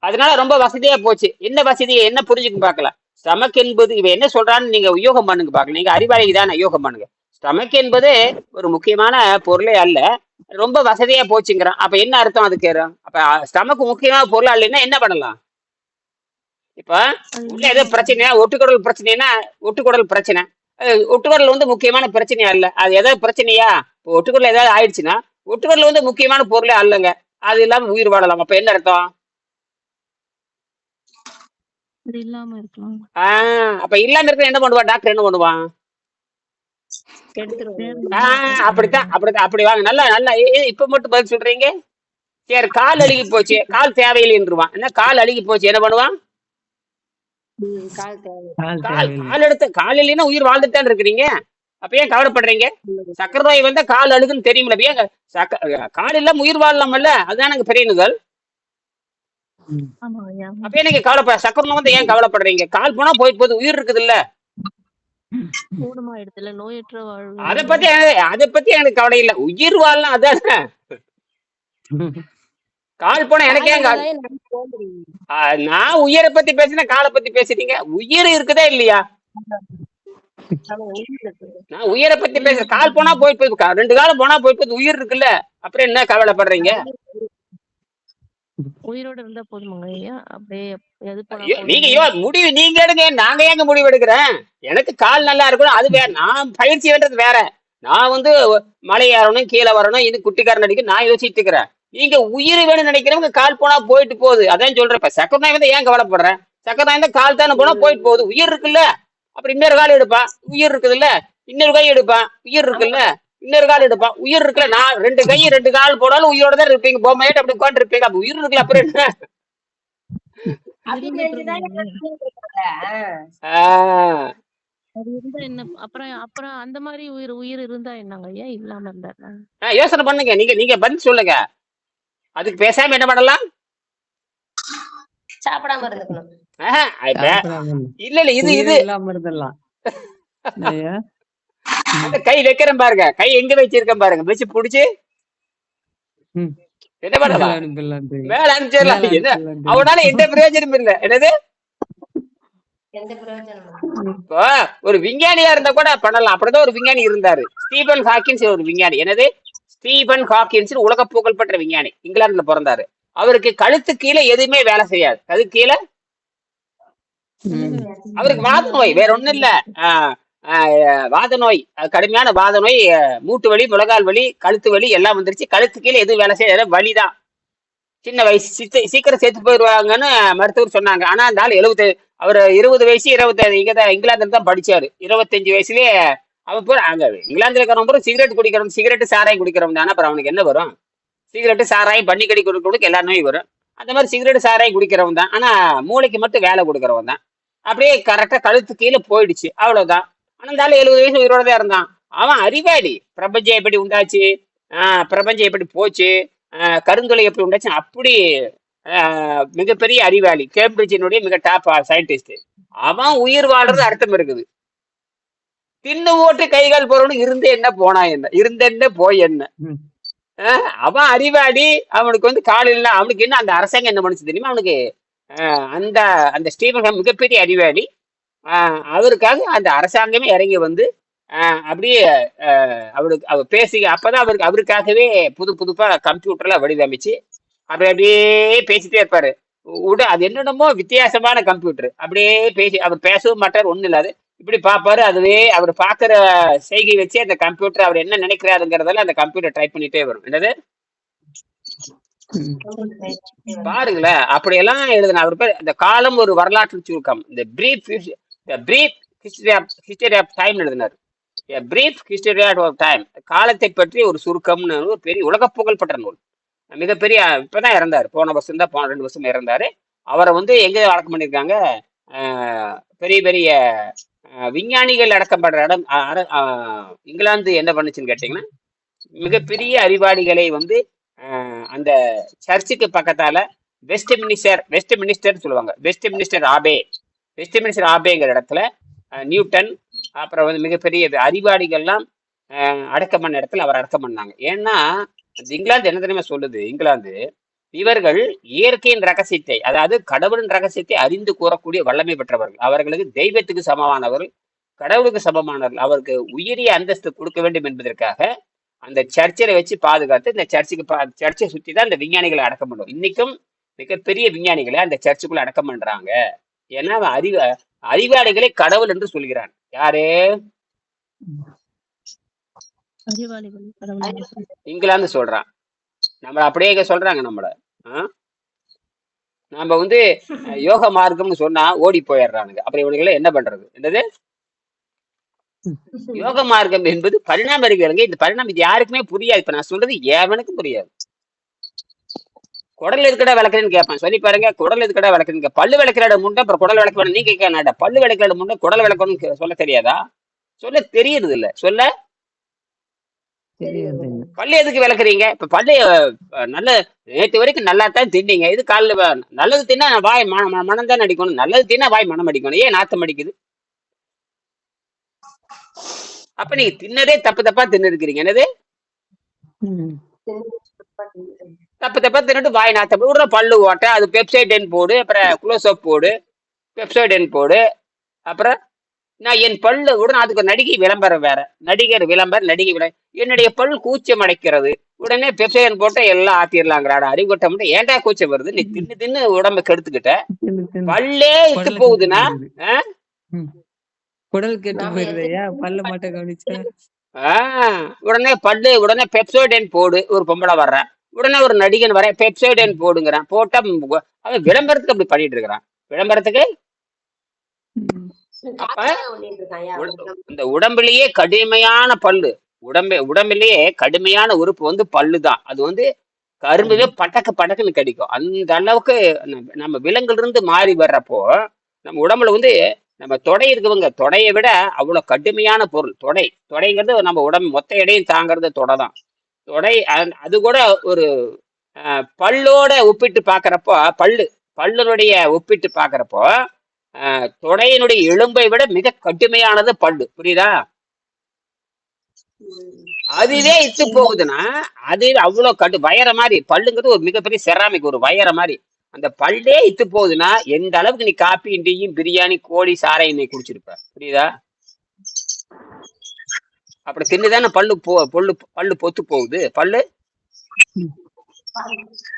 அதனால ரொம்ப வசதியா போச்சு. என்ன வசதியை என்ன புரிஞ்சுக்கு பார்க்கலாம். ஸ்டமக் என்பது இவன் என்ன சொல்றான்னு நீங்க யோகம் பண்ணுங்க பார்க்கலாம். நீங்க அறிவாளி தானே, யோகம் பண்ணுங்க. ஸ்டமக் என்பது ஒரு முக்கியமான பொருளே அல்ல, ரொம்ப வசதியா போச்சுங்கிறான். அப்ப என்ன அர்த்தம் அதுக்கு? அப்ப ஸ்டமக் முக்கியமான பொருள் இல்லைன்னா என்ன பண்ணலாம்? இப்ப உள்ள ஏதோ பிரச்சனையா, ஒட்டுக்குடல் பிரச்சனைனா ஒட்டுக்குடல் பிரச்சனை. ஒட்டுக்குடல் முக்கியமான பிரச்சனையா இல்ல, அது ஏதாவது பிரச்சனையா? இப்போ ஒட்டுக்குடல் ஏதாவது ஆயிடுச்சுன்னா ஒட்டுக்குடல் முக்கியமான பொருளே அல்லங்க, அது இல்லாம உயிர் வாழலாம். அப்ப என்ன அர்த்தம்? அப்ப இல்லாம இருக்க என்ன பண்ணுவான் டாக்டர்? என்ன பண்ணுவான்? அப்படித்தான். அப்படி வாங்க. நல்லா நல்லா இப்ப மட்டும் பதில் சொல்றீங்க. சரி, கால் அழுகி போச்சு, கால் தேவையில்லைன்றுவான். என்ன கால் அழுகி போச்சு என்ன பண்ணுவான்? கால் இல்லைன்னா உயிர் வாழ்ந்துட்டான் இருக்கிறீங்க. அப்ப ஏன் கவலைப்படுறீங்க? சக்கரை நோய் வந்தா கால் அழுகுன்னு தெரியுமில்ல. ஏன் கால் இல்லாம உயிர் வாழலாம்ல? அதுதான் எனக்கு பெரிய நுதல். அப்ப நீங்க கவலைப்பட சக்கரை நோய் வந்து ஏன் கவலைப்படுறீங்க? கால் போனா போய் போகுது, உயிர் இருக்குது இல்ல. அதை பத்தி எனக்கு கவலை இல்ல. உயிர் வாழலாம் அதான. கால் போனா எனக்கு ஏன் நான் உயிரை பத்தி பேசினேன், காலை பத்தி பேசுறீங்க. உயிர் இருக்குதா இல்லையா? நான் உயிரை பத்தி பேசுறேன். கால் போனா போய் 2 காலம் போனா போய் உயிர் இருக்குல்ல, அப்புறம் என்ன கவலைப்படுறீங்க? உயிரோட இருந்தா போதுமாங்க ஐயா? அப்படியே நீங்க முடிவு நீங்க எடுங்க, நாங்க ஏங்க முடிவு எடுக்கிறேன்? எனக்கு கால் நல்லா இருக்கணும், அது வேற. நான் பயிற்சி வேண்டது வேற. நான் மலை ஏறணும், கீழே வரணும், இது குட்டிக்காரன் அடிக்க நான் யோசிச்சுட்டு இருக்கிறேன். நீங்க உயிர் வேணும்னு நினைக்கிறவங்க கால் போனா போயிட்டு போகுது, அதான் சொல்றேன். இப்ப சக்கரை நோய் வந்து ஏன் கவலைப்படுறேன்? சக்கரை இருந்தா கால் தானே போனா போயிட்டு போகுது. உயிர் இருக்குல்ல, அப்புறம் இன்னொரு கால் எடுப்பான். உயிர் இருக்குதுல்ல, இன்னொரு கை எடுப்பான். உயிர் இருக்குல்ல, இன்னொரு கால் எடுப்பான். உயிர் இருக்குல்ல, நான் 2 கை 2 கால் போனாலும் உயிரோட தான் இருப்பீங்க. பொம்மையாட்டு அப்படி உட்காந்து இருப்பீங்க. அப்ப உயிர் இருக்குல்ல, அப்புறம் என்ன? அப்படின்னு இருந்துட்டு நினைச்சுதான் இருக்குங்க. ஆஹ் அது இருந்தா என்ன? அப்புறம் அப்புறம் அந்த மாதிரி உயிர் உயிர் இருந்தா என்னங்க ஐயா? இல்லாம இருந்தா என்ன? யோசனை பண்ணுங்க. நீங்க நீங்க பதில் சொல்லுங்க. அதுக்கு பேசாம என்ன பண்ணலாம்? சாப்பிடாம இருந்துக்கணும். ஆஹ் இப்ப சாப்பிடாம இல்ல. இல்ல இல்ல, இது உயிரே இது இல்லாம இருந்துடலாம் ஐயா. அந்த கை வைக்கிறேன் பாருங்க. கை எங்க வச்சிருக்கேன் பாருங்க. வச்சு புடிச்சு ம். என்ன மேல பண்ணலாம்? அனுப்பிடலான்ட்டு. மேல அனுப்பிச்சிடலாம். மேல என்ன அனுப்பிடலான்ட்டு. அவனால எந்த பிரயோஜனமும் இல்ல. என்னது? எந்த பிரயோஜனமும். இப்போ ஒரு விஞ்ஞானியா இருந்தா கூட பண்ணலாம். அப்படிதான் ஒரு விஞ்ஞானி இருந்தாரு, ஸ்டீபன் ஹாக்கின்ஸ். ஒரு விஞ்ஞானி. என்னது? ஸ்டீபன் ஹாக்கின்ஸ் உலக புகழ்பெற்ற விஞ்ஞானி. இங்கிலாந்துல பிறந்தாரு. அவருக்கு கழுத்து கீழே எதுவுமே வேலை செய்யாது. கழுத்து கீழே ம். அவருக்கு வாத நோய், வேற ஒண்ணும் இல்ல. ஆஹ் வாத நோய், கடுமையான வாத நோய், மூட்டு வலி, முழங்கால் வலி, கழுத்து வலி எல்லாம் வந்துருச்சு. கழுத்து கீழே எதுவும் வேலை செய்யாத, வலிதான். சின்ன வயசு, சீக்கிரம் செத்து போயிடுவாங்கன்னு மருத்துவர் சொன்னாங்க. ஆனா அந்த ஆள் 70, அவர் 20 வயசு 25 இங்கிலாந்துல தான் படிச்சாரு. 25 வயசுலயே அவன் போய் அங்க இங்கிலாந்துல இருக்கிறவங்க சிகரெட் குடிக்கிறவன், சிகரெட்டு சாராயம் குடிக்கிறவன் தானே. அப்புறம் அவனுக்கு என்ன வரும்? சிகரெட்டு சாராயம் பண்ணி கடி கொடுக்க எல்லா நோயும் வரும். அந்த மாதிரி சிகரெட்டு சாராயம் குடிக்கிறவன் தான். ஆனா மூளைக்கு மட்டும் வேலை கொடுக்கறவன் தான். அப்படியே கரெக்டா கழுத்து கீழே போயிடுச்சு, அவ்வளவுதான். ஆனா இந்த ஆளு 70 வயசு உயிரோட தான் இருந்தான். அவன் அறிவாளி. பிரபஞ்சம் எப்படி உண்டாச்சு, பிரபஞ்சம் எப்படி போச்சு, கருந்துளை எப்படி உண்டாச்சு, அப்படி மிகப்பெரிய அறிவாளி. கேம்பிரிட்ஜினுடைய மிக டாப் சயின்டிஸ்ட். அவன் உயிர் வாழ்றது அர்த்தம் இருக்குது. தின்னு ஓட்டு கைகால் போறவனு இருந்து என்ன போனா என்ன, இருந்தென்ன போய் என்ன. ம். அவன் அறிவாளி. அவனுக்கு வந்து கால் இல்ல. அவனுக்கு என்ன அந்த அரசாங்கம் என்ன பண்ணுச்சு தெரியுமா? அவனுக்கு அந்த அந்த ஸ்டீபன் மிகப்பெரிய அறிவாளி. அவருக்காக அந்த அரசாங்கமே இறங்கி வந்து அப்படியே அவருக்கு அவர் பேசி, அப்பதான் அவருக்காகவே புதுப்பா கம்ப்யூட்டர்ல வடிவமைச்சு அப்படி அப்படியே பேசிட்டே இருப்பாரு. அது என்னென்னமோ வித்தியாசமான கம்ப்யூட்டர். அப்படியே பேசி அவர் பேசவும் மாட்டார், ஒண்ணும் இல்லாது இப்படி பார்ப்பாரு. அதுவே அவர் பாக்குற செய்கை வச்சு அந்த கம்ப்யூட்டர் அவர் என்ன நினைக்கிறாருங்கிறதெல்லாம் அந்த கம்ப்யூட்டர் ட்ரை பண்ணிட்டே வரும். என்னது? பாருங்களேன், அப்படியெல்லாம் எழுதுன அவர் பேர். இந்த காலம் ஒரு வரலாற்று சுருக்கம், இந்த பிரீஃப் ஹிஸ்டரி ஆஃப் டைம் எழுதினார். பிரீஃப் ஹிஸ்டரி ஆஃப் டைம், காலத்தை பற்றி ஒரு சுருக்கம்னு ஒரு பெரிய உலக புகழ்பெற்ற நூல். மிகப்பெரிய, இப்பதான் இறந்தாரு, போன வருஷம் தான், 2 வருஷம் இறந்தாரு. அவரை வந்து எங்க அடக்கம் பண்ணியிருக்காங்க? பெரிய பெரிய விஞ்ஞானிகள் அடக்கம் பண்ற இடம். இங்கிலாந்து என்ன பண்ணுச்சுன்னு கேட்டீங்கன்னா, மிகப்பெரிய அறிவாளிகளை வந்து அந்த சர்ச்சுக்கு பக்கத்தால வெஸ்ட் மினிஸ்டர் சொல்லுவாங்க. வெஸ்ட் மினிஸ்டர் ஆபேங்கிற இடத்துல நியூட்டன், அப்புறம் வந்து மிகப்பெரிய அறிவாளிகள்லாம் அடக்கம் பண்ண இடத்துல அவர் அடக்கம் பண்ணாங்க. ஏன்னா இங்கிலாந்து என்ன தெரியுமா சொல்லுது? இங்கிலாந்து இவர்கள் இயற்கையின் ரகசியத்தை, அதாவது கடவுளின் ரகசியத்தை அறிந்து கூறக்கூடிய வல்லமை பெற்றவர்கள். அவர்களுக்கு தெய்வத்துக்கு சமமானவர்கள், கடவுளுக்கு சமமானவர்கள். அவருக்கு உயரிய அந்தஸ்து கொடுக்க வேண்டும் என்பதற்காக அந்த சர்ச்சில் வச்சு பாதுகாத்து, இந்த சர்ச்சை சுற்றி தான் இந்த விஞ்ஞானிகளை அடக்கம் பண்ணுவோம். இன்னைக்கும் மிகப்பெரிய விஞ்ஞானிகளை அந்த சர்ச்சுக்குள்ள அடக்கம் பண்றாங்க. ஏன்னா அறிவாளிகளை கடவுள் என்று சொல்கிறான். யாரு? இங்கிலாந்து சொல்றான். நம்மள அப்படியே சொல்றாங்க. நம்மள நம்ம வந்து யோக மார்க்கம்னு சொன்னா ஓடி போயிடுறானுங்க. அப்புறம் இவனுங்களை என்ன பண்றது? என்னது யோக மார்க்கம் என்பது பரிணாம அறிவியலுங்க. இந்த பரிணாமம் இது யாருக்குமே புரியாது. இப்ப நான் சொல்றது எவனுக்கும் புரியாது. குடல் எதுக்கடா விளக்குறேன்னு கேட்பான். சொல்லி பாருங்க, குடல் எதுக்கடா விளக்குறீங்க? பல்லு விளக்கிற முண்டை அப்புறம் குடல் விளக்க வேணும் நீங்க கேட்க. பல்லு விளக்கிற முண்டை குடல் விளக்கணும்னு சொல்ல தெரியாதா? சொல்ல தெரியுது இல்ல. சொல்ல பல்லு எதுக்கு விளக்குறீங்க? இப்ப பல்லு நல்ல நேற்று வரைக்கும் நல்லா தான் தின்னீங்க. இது காலில் நல்லது தின்னா வாய் மனம் தான் அடிக்கணும். நல்லது தின்னா வாய் மனம் அடிக்கணும். ஏன் நாத்தம் அடிக்குது? அப்ப நீங்க தின்னதே தப்பா தின்னு இருக்கிறீங்க. என்னது தப்பா தின்னுட்டு வாய் நாத்தம் விடுற பல்லு ஓட்ட, அது பெப்சைடன் போடு, அப்புறம் குளோசப் போடு, பெப்சைடன் போடு. அப்புறம் நான் என் பல்லு உடனே அதுக்கு நடிகை விளம்பரம் வேற, நடிகை விளம்பரம். என்னுடைய பல் கூச்சம் அடைக்கிறது, உடனே பெப்சைடன் போட்டு எல்லாம் ஆத்திரலாங்கிறாடா. அறிவுட்ட மட்டும் ஏன்டா கூச்சம் வருது? நீ தின்னு உடம்ப கெடுத்துக்கிட்ட. பல்லே இட்டு போகுதுன்னா குடல் கெட்டு போயிருதையா? பல்ல மட்டும் கவனிச்சா உடனே பெப்சோடைன் போடு. ஒரு பொம்பளை வர்ற உடனே ஒரு நடிகன் வர பெப்சோடைன் போடுங்கிறான். போட்டா அவன் விளம்பரத்துக்கு அப்படி பண்ணிட்டு இருக்கிறான். விளம்பரத்துக்கு. ம். அப்ப காப்பி தான் பண்ணிட்டு இருக்கான் ஐயா. இந்த உடம்புலயே கடுமையான பல்லு, உடம்பிலேயே கடுமையான உறுப்பு வந்து பல்லு தான். அது வந்து கரும்புவே பட்டக்கு பட்டக்குன்னு கடிக்கும். அந்த அளவுக்கு நம்ம விலங்குல இருந்து மாறி வர்றப்போ நம்ம உடம்புல வந்து நம்ம தொடை இருக்குவங்க, தொடையை விட அவ்வளவு கடுமையான பொருள் தொடை. தொடைங்கிறது நம்ம உடம்பு மொத்த எடையும் தாங்கிறது தொடை தான். தொடை அது கூட ஒரு பல்லோட ஒப்பிட்டு பார்க்கறப்போ, பல்லுடைய ஒப்பிட்டு பார்க்கறப்போ தொடையினுடைய எலும்பை விட மிக கடுமையானது பல்லு. புரியுதா? அதுவே இத்து போகுதுன்னா அது அவ்வளவு வயற மாதிரி. பல்லுங்கிறது ஒரு மிகப்பெரிய செராமிக், ஒரு வயற மாதிரி. அந்த பல்லே இத்து போகுதுன்னா எந்த அளவுக்கு நீ காப்பி டீயும் பிரியாணி கோழி சாரை எண்ணெய் குடிச்சிருப்ப. புரியுதா? அப்படி தின்னுதானே பல்லு பொத்து போகுது. பல்லு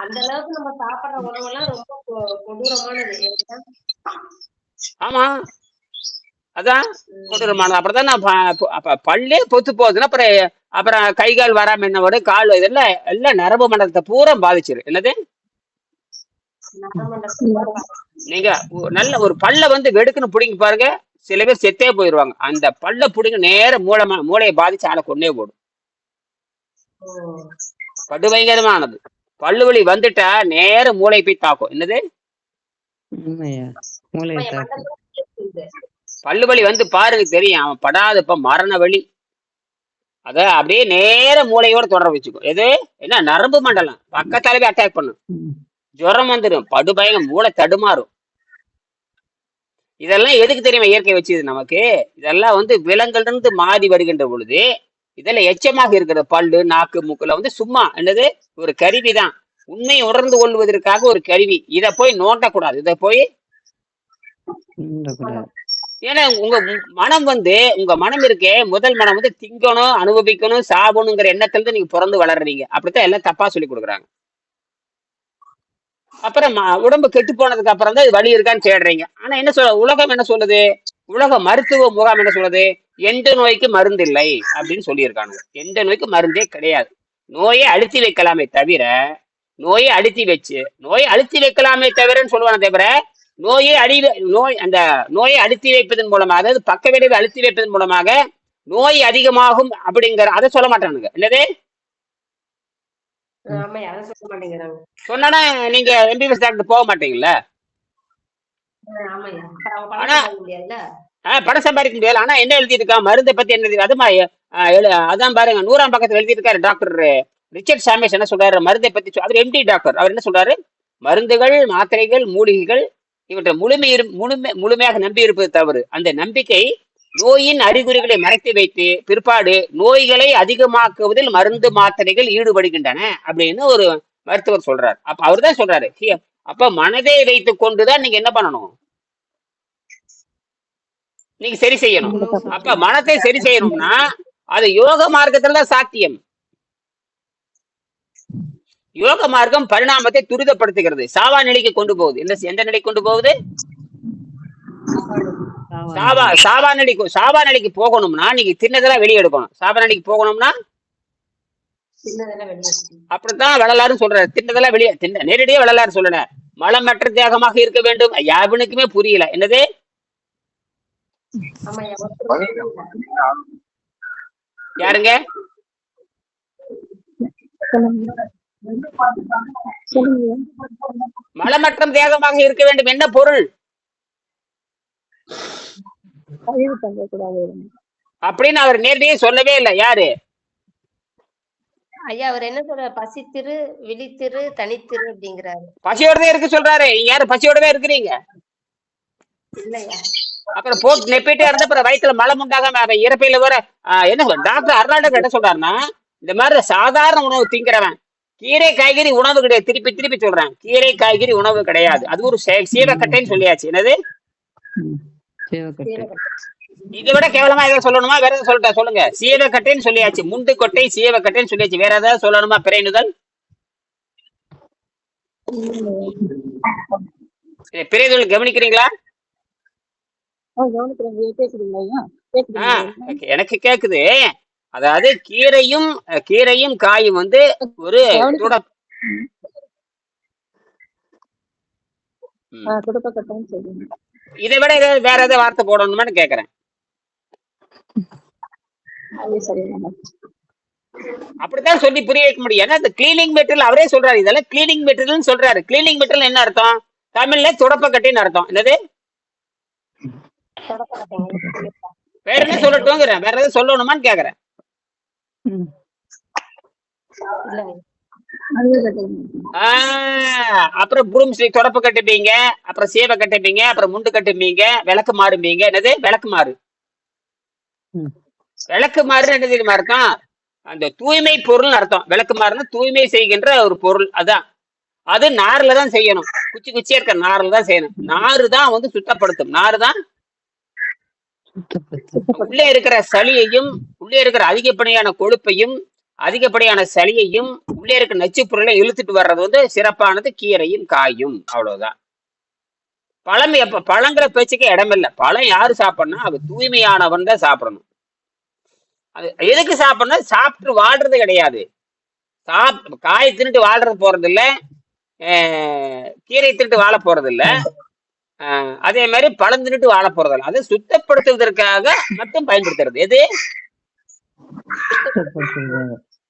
அந்த அளவுக்கு நம்ம சாப்பிடுற உணவெல்லாம் ரொம்ப கொடூரமானது. ஆமா, அதான் கொடூரமானது. அப்புறம் பல்லே பொத்து போகுதுன்னா அப்புறம் கை கால் வராம என்ன வரும், கால் இதெல்லாம் எல்லாம் நரம்பு மண்டலத்தை பூரா பாதிச்சிரு. என்னது, நீங்க நல்ல ஒரு பல்ல வந்து வெடுக்குன்னு பிடிங்க பாருங்க, சில பேர் செத்தே போயிடுவாங்க. அந்த பல்ல பிடிங்க நேர மூளையை பாதிச்சு ஆளை கொண்டே போடும். படுபயங்கரமானது. பல்லு வலி வந்துட்டா நேர மூளை போய் தாக்கும். என்னது, பல்லு வலி வந்து பாருங்க தெரியும். அவன் படாதப்ப மரண வலி. அத அப்படியே நேர மூளையோட தொடர வச்சுக்கும். எது என்ன, நரம்பு மண்டலம் பக்கத்தாலவே அட்டாக் பண்ணும். ஜுரம் வந்துடும், படுபயங்க, மூளை தடுமாறும். இதெல்லாம் எதுக்கு தெரியுமா இயற்கை வச்சது நமக்கு? இதெல்லாம் வந்து விலங்குல இருந்து மாறி வருகின்ற பொழுது இதெல்லாம் எச்சமாக இருக்கிற பல்லு நாக்கு மூக்குல வந்து சும்மா என்னது ஒரு கருவி தான். உண்மையை உணர்ந்து கொள்வதற்காக ஒரு கருவி. இதை போய் நோண்டக்கூடாது. இதை போய், ஏன்னா உங்க மனம் இருக்கே, முதல் மனம் வந்து திங்கணும், அனுபவிக்கணும், சாபணுங்கிற எண்ணத்துல இருந்து நீங்க பிறந்து வளர்றீங்க. அப்படித்தான் எல்லாம் தப்பா சொல்லி கொடுக்குறாங்க. அப்புறம் உடம்பு கெட்டு போனதுக்கு அப்புறம் தான் இது வலி இருக்கான்னு தேடுறீங்க. ஆனா என்ன உலகம் என்ன சொல்லுது? உலக மருத்துவ முகாம் என்ன சொல்லுது? எந்த நோய்க்கு மருந்து இல்லை அப்படின்னு சொல்லியிருக்காங்க. எந்த நோய்க்கு மருந்தே கிடையாது. நோயை அழுத்தி வைக்கலாமே தவிர, நோயை அழுத்தி வைக்கலாமே தவிரன்னு சொல்லுவானே தவிர, அந்த நோயை அழுத்தி வைப்பதன் மூலமாக, அதாவது பக்க விளைவை அழுத்தி வைப்பதன் மூலமாக நோய் அதிகமாகும் அப்படிங்கிற அதை சொல்ல மாட்டானுங்க. என்னது, சொன்னா நீங்க எம்பிபிஎஸ் டாக்டர் போக மாட்டீங்கல்ல. ஆனா பணம் சம்பாதிக்க முடியாது. ஆனா என்ன எழுதியிருக்கா, மருந்தை பத்தி என்ன எழுதி, அதான் பாருங்க 100ஆம் பக்கத்துல எழுதியிருக்காரு டாக்டர் ரிச்சர்ட் சாமேஸ். என்ன சொல்றாரு மருந்தை பத்தி? அவர் எம்டி டாக்டர். அவர் என்ன சொல்றாரு? மருந்துகள், மாத்திரைகள், மூலிகைகள் இவற்றை முழுமையாக நம்பி இருப்பது தவறு. அந்த நம்பிக்கை நோயின் அறிகுறிகளை மறைத்து வைத்து பிற்பாடு நோய்களை அதிகமாக்குவதில் மருந்து மாத்திரைகள் ஈடுபடுகின்றன அப்படின்னு ஒரு மருத்துவர் சொல்றாரு. அப்ப அவர் தான் சொல்றாரு, அப்ப மனதை வைத்துக் கொண்டுதான் நீங்க என்ன பண்ணணும், நீங்க சரி செய்யணும். அப்ப மனத்தை சரி செய்யணும்னா அது யோக மார்க்கத்துல தான் சாத்தியம். யோக மார்க்கம் பரிணாமத்தை துரிதப்படுத்துகிறது, சாவா நிலைக்கு கொண்டு போகுது. எந்த நிலைக்கு கொண்டு போகுது? சாவா நிலைக்கு போகணும்னா நீங்க தின்னதெல்லாம் வெளியே எடுக்கணும். சாவா நிலைக்கு போகணும்னா அப்படித்தான் வள்ளலாரும் சொல்றாரு. தின்னதெல்லாம் வெளியே நேரடியா வள்ளலாரு சொல்லல, மலமற்ற தேகமாக இருக்க வேண்டும். யாருக்குமே புரியல. என்னது, யாருங்க? மலமற்ற தேகமாக இருக்க வேண்டும் என்ன பொருள்? அப்படின்னு அவர் நேரடியே சொல்லவே இல்லை. யாரு ஐயா? அவர் என்ன சொல்ற? பசித்திரு, விழித்திரு, தனித்திரு அப்படிங்கிறாரு. பசியோடவே இருக்க சொல்றாரு. யாரு பசியோடவே இருக்கிறீங்க? இல்லையா? அப்புறம் போட்டு நெப்பிட்டே இருந்த அப்புறம் வயிற்றுல மலம் உண்டாகாம இறப்பையில வர என்ன டாக்டர் அர்னால்டு என்ன சொல்றாருன்னா, இந்த மாதிரி சாதாரண உணவு திங்கிறவன் கீரை காய்கறி உணவு கிடையாது. திருப்பி சொல்றேன், கீரை காய்கறி உணவு கிடையாது. அது ஒரு சீவக்கட்டைன்னு சொல்லியாச்சு. என்னது, இதை விட கேவலமா எதாவது சொல்லணுமா? வேற எதாவது சொல்லுங்க. சீவக்கட்டைன்னு சொல்லியாச்சு. முண்டு கொட்டை சீவக்கட்டைன்னு சொல்லியாச்சு. வேற ஏதாவது சொல்லணுமா? பிறைநுதல் பிறைநுதல் கவனிக்கிறீங்களா? எனக்கு கேக்குது. அதாவது கீரையும் காயும் வந்து ஒரு ம். துடுப்பக்கட்டைன்னு சொல்லுங்க. இதை விட வேற ஏதாவது வார்த்தை போடணுமான்னு கேக்குறேன். அது சரியான அப்படித்தான் சொல்லி புரிய வைக்க முடியும். ஏன்னா இந்த கிளீனிங் மெட்டீரியல் அவரே சொல்றாரு, இதெல்லாம் கிளீனிங் மெட்டீரியல் சொல்றாரு. கிளீனிங் மெட்டீரியல் என்ன அர்த்தம்? தமிழ்ல துடப்பக்கட்டின்னு அர்த்தம். என்னது? வேற என்ன சொல்லட்டும்ங்கிறேன், வேற ஏதாவது சொல்லணுமான்னு கேக்குறேன். அப்புறம் புரும்ஸ்டிக் தொடப்பு கட்டுப்பீங்க, அப்புறம் சேவை கட்டுப்பீங்க, அப்புறம் முண்டு கட்டுப்பீங்க, விளக்கு மாறும்பீங்க. என்னது விளக்கு மாறு? விளக்கு மாறுன்னு என்ன தெரியுமா அர்த்தம்? அந்த தூய்மை பொருள் அர்த்தம். விளக்கு மாறுனா தூய்மை செய்கின்ற ஒரு பொருள். அதான் அது நார்ல தான் செய்யணும். குச்சி குச்சியா இருக்க நார்ல தான் செய்யணும். நாறு தான் வந்து சுத்தப்படுத்தும். நாறு தான் உள்ளே இருக்கிற சளியையும், உள்ளே இருக்கிற அதிகப்படியான கொழுப்பையும், அதிகப்படியான சளியையும், உள்ளே இருக்கிற நச்சு பொருளை இழுத்துட்டு வர்றது வந்து சிறப்பானது கீரையும் காயும். அவ்வளவுதான். பழம் எப்ப பழங்கிற பேச்சுக்கே இடமில்லை. பழம் யாரு சாப்பிடணும்? அது தூய்மையானவன் தான் சாப்பிடணும். அது எதுக்கு சாப்பிடணும்? சாப்பிட்டு வாழ்றது கிடையாது. காயை தின்னுட்டு வாழ்றது போறது இல்ல, கீரை தின்னுட்டு வாழ போறது இல்ல, அதே மாதிரி பழம் தின்னுட்டு வாழ போறது இல்ல. அதை சுத்தப்படுத்துவதற்காக மட்டும் பயன்படுத்துறது. எது?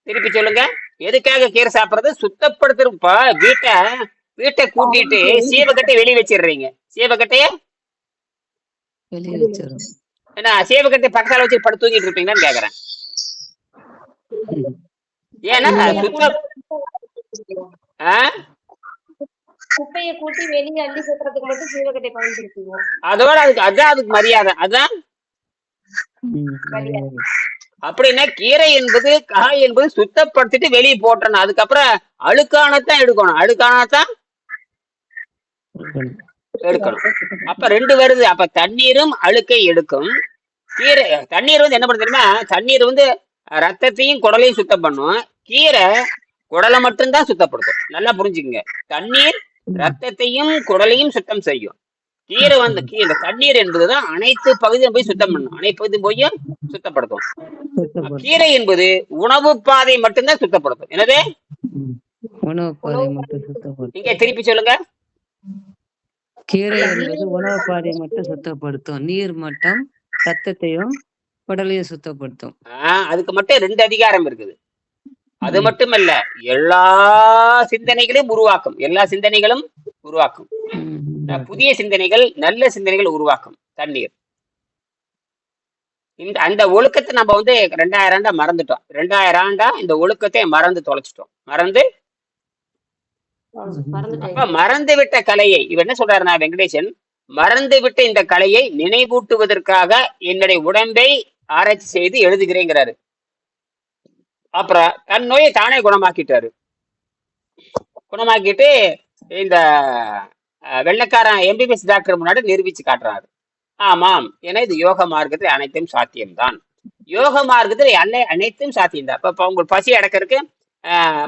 திருப்பி சொல்லுங்க. எதுக்காக கீரை சாப்பிடுறது? சுத்தப்படுத்துறப்ப வீட்டை கூட்டிட்டு சீவக்கட்டை வெளியே வச்சிடுறீங்க. சீவக்கட்டைய வெளியே வச்சிடும். என்ன சீவக்கட்டை பக்கத்தால வச்சு படுத்து தூங்கிட்டு இருப்பீங்கன்னு கேக்குறேன். ஏன்னா குப்பையை கூட்டி வெளியே அள்ளி சுத்துறதுக்கு மட்டும் சீவக்கட்டை பயன்படுத்துவோம். அதோட அதுக்கு மரியாதை. அதான் அப்படின்னா கீரை என்பது காய் என்பது சுத்தப்படுத்திட்டு வெளியே போட்டணும். அதுக்கப்புறம் அழுக்கானத்தான் எடுக்கணும். அழுக்கானத்தான் எடுக்கணும். அப்ப ரெண்டு வருது. அப்ப தண்ணீரும் அழுக்கை எடுக்கும். கீரை தண்ணீர் வந்து என்ன பண்ண தெரியுமா? தண்ணீர் வந்து ரத்தத்தையும் குடலையும் சுத்தம் பண்ணும். கீரை குடலை மட்டும்தான் சுத்தப்படுத்தும். நல்லா புரிஞ்சுக்குங்க. தண்ணீர் ரத்தத்தையும் குடலையும் சுத்தம் செய்யும். கீரை வந்து தண்ணீர் என்பதுதான் அனைத்து பகுதியும் போய் சுத்தம் பண்ணும். அனைத்து பகுதியும் போய் சுத்தப்படுத்தும். கீரை என்பது உணவு பாதை மட்டும்தான் சுத்தப்படுத்தும். என்னது? உணவு பாதை மட்டும் சுத்தப்படுத்தும். நீங்க திருப்பி சொல்லுங்க. கீரை என்பது உணவு பாதை மட்டும் சுத்தப்படுத்தும். நீர் மட்டம் ரத்தத்தையும் குடலையும் சுத்தப்படுத்தும். அதுக்கு மட்டும் 2 அதிகாரம் இருக்குது. அது மட்டுமல்ல, எல்லா சிந்தனைகளையும் உருவாக்கும். எல்லா சிந்தனைகளும் உருவாக்கும். புதிய சிந்தனைகள், நல்ல சிந்தனைகள் உருவாக்கும் தண்ணீர். அந்த ஒழுக்கத்தை நம்ம வந்து 2000 ஆண்டா மறந்துட்டோம். 2000 ஆண்டா இந்த ஒழுக்கத்தை மறந்து தொலைச்சிட்டோம். மறந்து விட்ட கலையை இவ என்ன சொல்றாருன்னா, வெங்கடேசன் மறந்து விட்ட இந்த கலையை நினைவூட்டுவதற்காக என்னுடைய உடம்பை ஆராய்ச்சி செய்து எழுதுகிறேங்கிறாரு. அப்புறம் தன் நோயை தானே குணமாக்கிட்டாரு. குணமாக்கிட்டு இந்த வெள்ளைக்காரன் எம்பிபிஎஸ் டாக்டர் முன்னாடி நிரூபிச்சு காட்டுறாரு. ஆமாம், ஏன்னா இது யோக மார்க்கத்தில் அனைத்தும் சாத்தியம்தான். யோக மார்க்கத்தில் அனைத்தும் சாத்தியம்தான். இப்ப உங்களுக்கு பசி அடக்கிறதுக்கு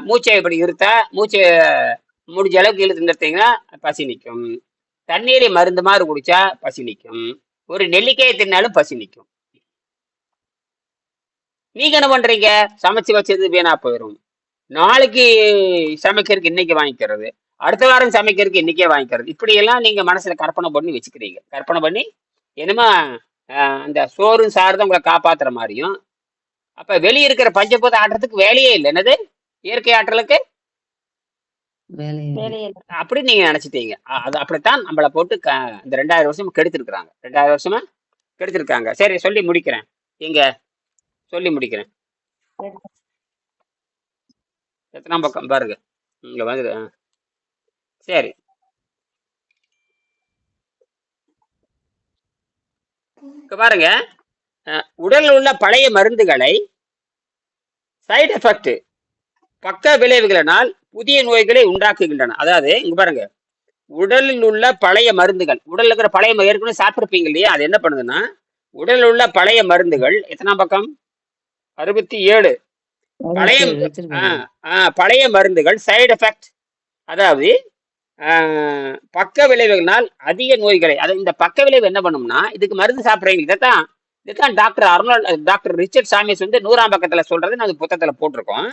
மூச்சை இப்படி இருத்தா, மூச்சை முடிஞ்ச அளவுக்கு இழுத்து நிறுத்தீங்கன்னா பசி நிற்கும். தண்ணீரை மருந்து மாதிரி குடிச்சா பசி நிற்கும். ஒரு நெல்லிக்காயை தின்னாலும் பசி நிற்கும். நீங்க என்ன பண்றீங்க? சமைச்சு வச்சது வீணா போயிடும். நாளைக்கு சமைக்கிறதுக்கு இன்னைக்கு வாங்கிக்கிறது, அடுத்த வாரம் சமைக்கிறதுக்கு இன்னைக்கே வாங்கிக்கிறது. இப்படி எல்லாம் நீங்க மனசுல கற்பனை பண்ணி வச்சுக்கிறீங்க. கற்பனை பண்ணி என்னமா அந்த சோறும் சாறுதான் உங்களை காப்பாத்துற மாதிரியும். அப்ப வெளியே இருக்கிற பஞ்சபூத ஆட்டுறதுக்கு வேலையே இல்லை. என்னது? இயற்கை ஆற்றலுக்கு அப்படி நீங்க நினைச்சிட்டீங்க. அது அப்படித்தான் நம்மளை போட்டு இந்த 2000 வருஷம் கெடுத்திருக்கிறாங்க. 2000 வருஷமா கெடுத்திருக்காங்க. சரி, சொல்லி முடிக்கிறேன். இங்க சொல்லி முடிக்கிறேன். எத்தனாம் பக்கம் பாருங்க. இங்க வந்து சரி, பாருங்க. உடலில் உள்ள பழைய மருந்துகளை சைடு எஃபெக்ட் பக்க விளைவுகளினால் புதிய நோய்களை உண்டாக்குகின்றன. அதாவது இங்க பாருங்க, உடலில் உள்ள பழைய மருந்துகள், உடல்ல இருக்கிற பழைய ஏற்கனவே சாப்பிட்டுருப்பீங்க இல்லையா? அது என்ன பண்ணுதுன்னா, உடலில் உள்ள பழைய மருந்துகள் எத்தனாம் பக்கம்? 67. பழைய மருந்துகள் சைடு எஃபெக்ட், அதாவது பக்க விளைவுகளால் அதிக நோய்களை, அதாவது இந்த பக்க விளைவு என்ன பண்ணும்னா, இதுக்கு மருந்து சாப்பிட்றீங்க. இதைத்தான் டாக்டர் ரிச்சர்ட் சாமிஸ் வந்து 100ஆம் பக்கத்துல சொல்றது நான் புத்தகத்துல போட்டிருக்கோம்.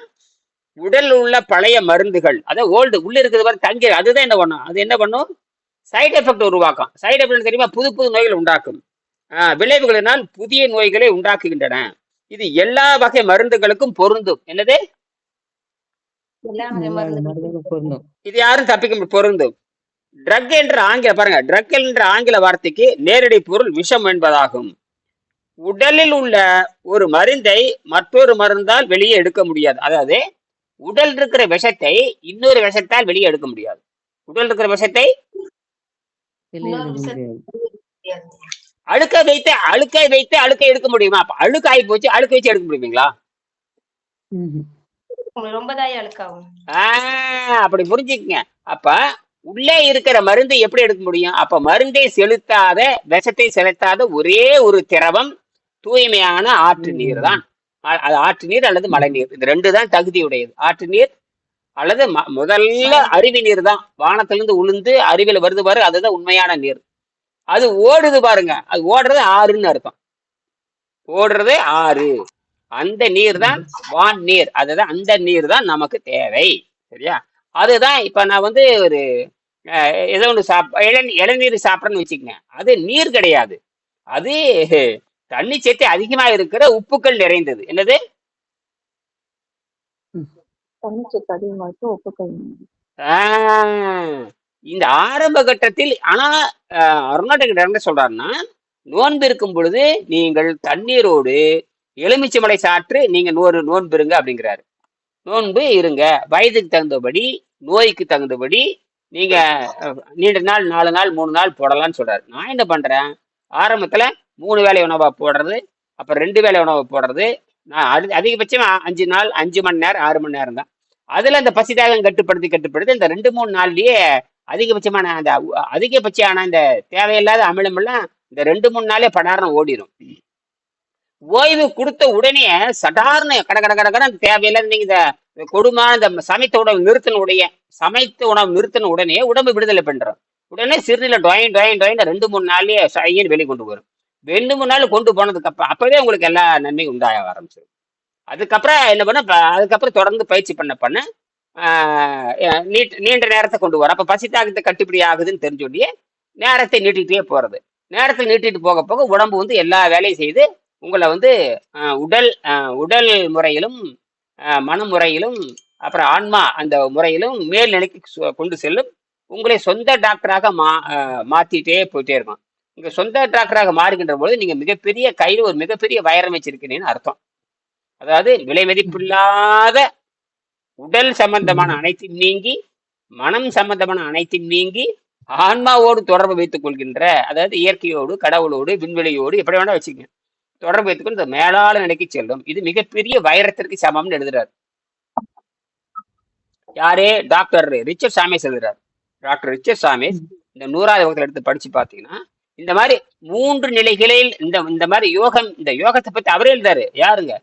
உடல் உள்ள பழைய மருந்துகள், அதாவது ஓல்டு உள்ள இருக்கிறது வரை தங்கி, அதுதான் என்ன பண்ணும்? அது என்ன பண்ணும்? சைடு எஃபெக்ட் உருவாக்கும். சைடு எஃபெக்ட் தெரியுமா? புது புது நோய்களை உண்டாக்கும். விளைவுகளினால் புதிய நோய்களை உண்டாக்குகின்றன. இது எல்லா வகை மருந்துகளுக்கும் பொருந்தும். என்னது? எல்லா வகை எல்லா மருந்துகளுக்கும் மருந்துகளும் பொருந்தும். இது யாரும் தப்பிக்க பொருந்தும். ட்ரக் என்ற ஆங்கில பாருங்க, ட்ரக் என்ற ஆங்கில வார்த்தைக்கு நேரடி பொருள் விஷம் என்பதாகும். உடலில் உள்ள ஒரு மருந்தை மற்றொரு மருந்தால் வெளியே எடுக்க முடியாது. அதாவது உடல் இருக்கிற விஷத்தை இன்னொரு விஷத்தால் வெளியே எடுக்க முடியாது. உடல் இருக்கிற விஷத்தை வெளியே இன்னொரு எடுக்க விஷயம் முடியாது. தெரியாது. அழுக்கை எடுக்க முடியுமா? அப்ப அழுக்கு ஆகி போச்சு, அழுக்க வச்சு எடுக்க முடியுங்களா? ம்ஹும். ரொம்ப தாய் அழுக்காகும். அப்படி புரிஞ்சுக்கங்க. அப்ப உள்ளே இருக்கிற மருந்து எப்படி எடுக்க முடியும்? அப்ப மருந்தை செலுத்தாத, விஷத்தை செலுத்தாத ஒரே ஒரு திரவம் தூய்மையான ஆற்று நீர் தான். அது ஆற்று நீர் அல்லது மழை நீர், இது ரெண்டு தான் தகுதி உடையது. ஆற்று நீர் அல்லது முதல்ல அருவி நீர் தான். வானத்திலிருந்து உளுந்து அருவியில வருது பாரு, அதுதான் உண்மையான நீர். அது ஓடுது பாருங்க, அது ஓடுறது ஆறுன்னு அர்த்தம். ஓடுறது ஆறு, அந்த நீர் தான் வான் நீர். அதுதான், அந்த நீர் தான் நமக்கு தேவை. சரியா? அதுதான் இப்ப நான் வந்து ஒரு ஏதோ ஒன்று இளநீர் சாப்பிட்றேன்னு வச்சுக்கங்க, அது நீர் கிடையாது, அது தண்ணி சேர்த்து அதிகமா இருக்கிற உப்புக்கள் நிறைந்தது. என்னது? இந்த ஆரம்ப கட்டத்தில் ஆனா அருணாடக என்ன சொல்றாருன்னா, நோன்பு இருக்கும் பொழுது நீங்கள் தண்ணீரோடு எலுமிச்சமலை சாற்று நீங்க நோன்பு இருங்க அப்படிங்கிறாரு. நோன்பு இருங்க, வயதுக்கு தகுந்தபடி, நோய்க்கு தகுந்தபடி நீங்க நீண்ட நாள் 4 நாள் 3 நாள் போடலாம்னு சொல்றாரு. நான் என்ன பண்றேன், ஆரம்பத்துல 3 வேளை உணவா போடுறது, அப்புறம் 2 வேளை உணவு போடுறது. நான் அதிகபட்சம் 5 நாள் 5 மணி நேரம் 6 மணி நேரம் தான். அதுல இந்த பசிதாகம் கட்டுப்படுத்தி இந்த 2-3 நாள்லயே அதிகபட்சமான அந்த அதிகபட்சமான இந்த தேவையில்லாத அமிலம் எல்லாம் இந்த 2-3 நாளே படாரம் ஓடிடும். ஓய்வு கொடுத்த உடனே சடார்னு கடை தேவையில்லாத நீங்க இந்த கொடுமான இந்த சமைத்த உணவு நிறுத்தின உடனே உடம்பு விடுதலை பண்றோம். உடனே சிறுநில டொயின் 2-3 நாள்லயே சையன்னு வெளியே கொண்டு வரும். 2-3 நாள் கொண்டு போனதுக்கு அப்புறம் அப்பவே உங்களுக்கு எல்லா நன்மையும் உண்டாக ஆரம்பிச்சிடும். அதுக்கப்புறம் என்ன பண்ண, அதுக்கப்புறம் தொடர்ந்து பயிற்சி பண்ண நீண்ட நேரத்தை கொண்டு வரும். அப்ப பசி தாக்கத்தை கட்டுப்படி ஆகுதுன்னு தெரிஞ்சோடனே நேரத்தை நீட்டிகிட்டே போறது. நேரத்தை நீட்டிட்டு போக போக உடம்பு வந்து எல்லா வேலையும் செய்து உங்களை வந்து உடல் முறையிலும் மனமுறையிலும் அப்புறம் ஆன்மா அந்த முறையிலும் மேல்நிலைக்கு கொண்டு செல்லும். உங்களை சொந்த டாக்டராக மாத்திட்டே போயிட்டே இருக்கும். நீங்க சொந்த டாக்டராக மாறுகின்ற போது நீங்க மிகப்பெரிய கையில் ஒரு மிகப்பெரிய வைரம் வச்சிருக்கிறீங்கன்னு அர்த்தம். அதாவது விலை மதிப்பில்லாத உடல் சம்பந்தமான அனைத்தும் நீங்கி, மனம் சம்பந்தமான அனைத்தும் நீங்கி, ஆன்மாவோடு தொடர்பு வைத்துக் கொள்கின்ற, அதாவது இயற்கையோடு, கடவுளோடு, விண்வெளியோடு எப்படி வேணா வச்சுக்கங்க, தொடர்பு வைத்துக்கொண்டு இந்த மேலாள நிலைக்கு செல்லும். இது மிகப்பெரிய வைரத்திற்கு சமம்னு எழுதுறாரு. யாரே? டாக்டர் ரிச்சர்ட் சாமேஸ் எழுதுறாரு. டாக்டர் ரிச்சர்ட் சாமேஸ் இந்த 100வது வகுப்புல எடுத்து படிச்சு பார்த்தீங்கன்னா, இந்த மாதிரி 3 நிலைகளில் இந்த மாதிரி யோகம், இந்த யோகத்தை பத்தி அவரே எழுதாரு. யாருங்க?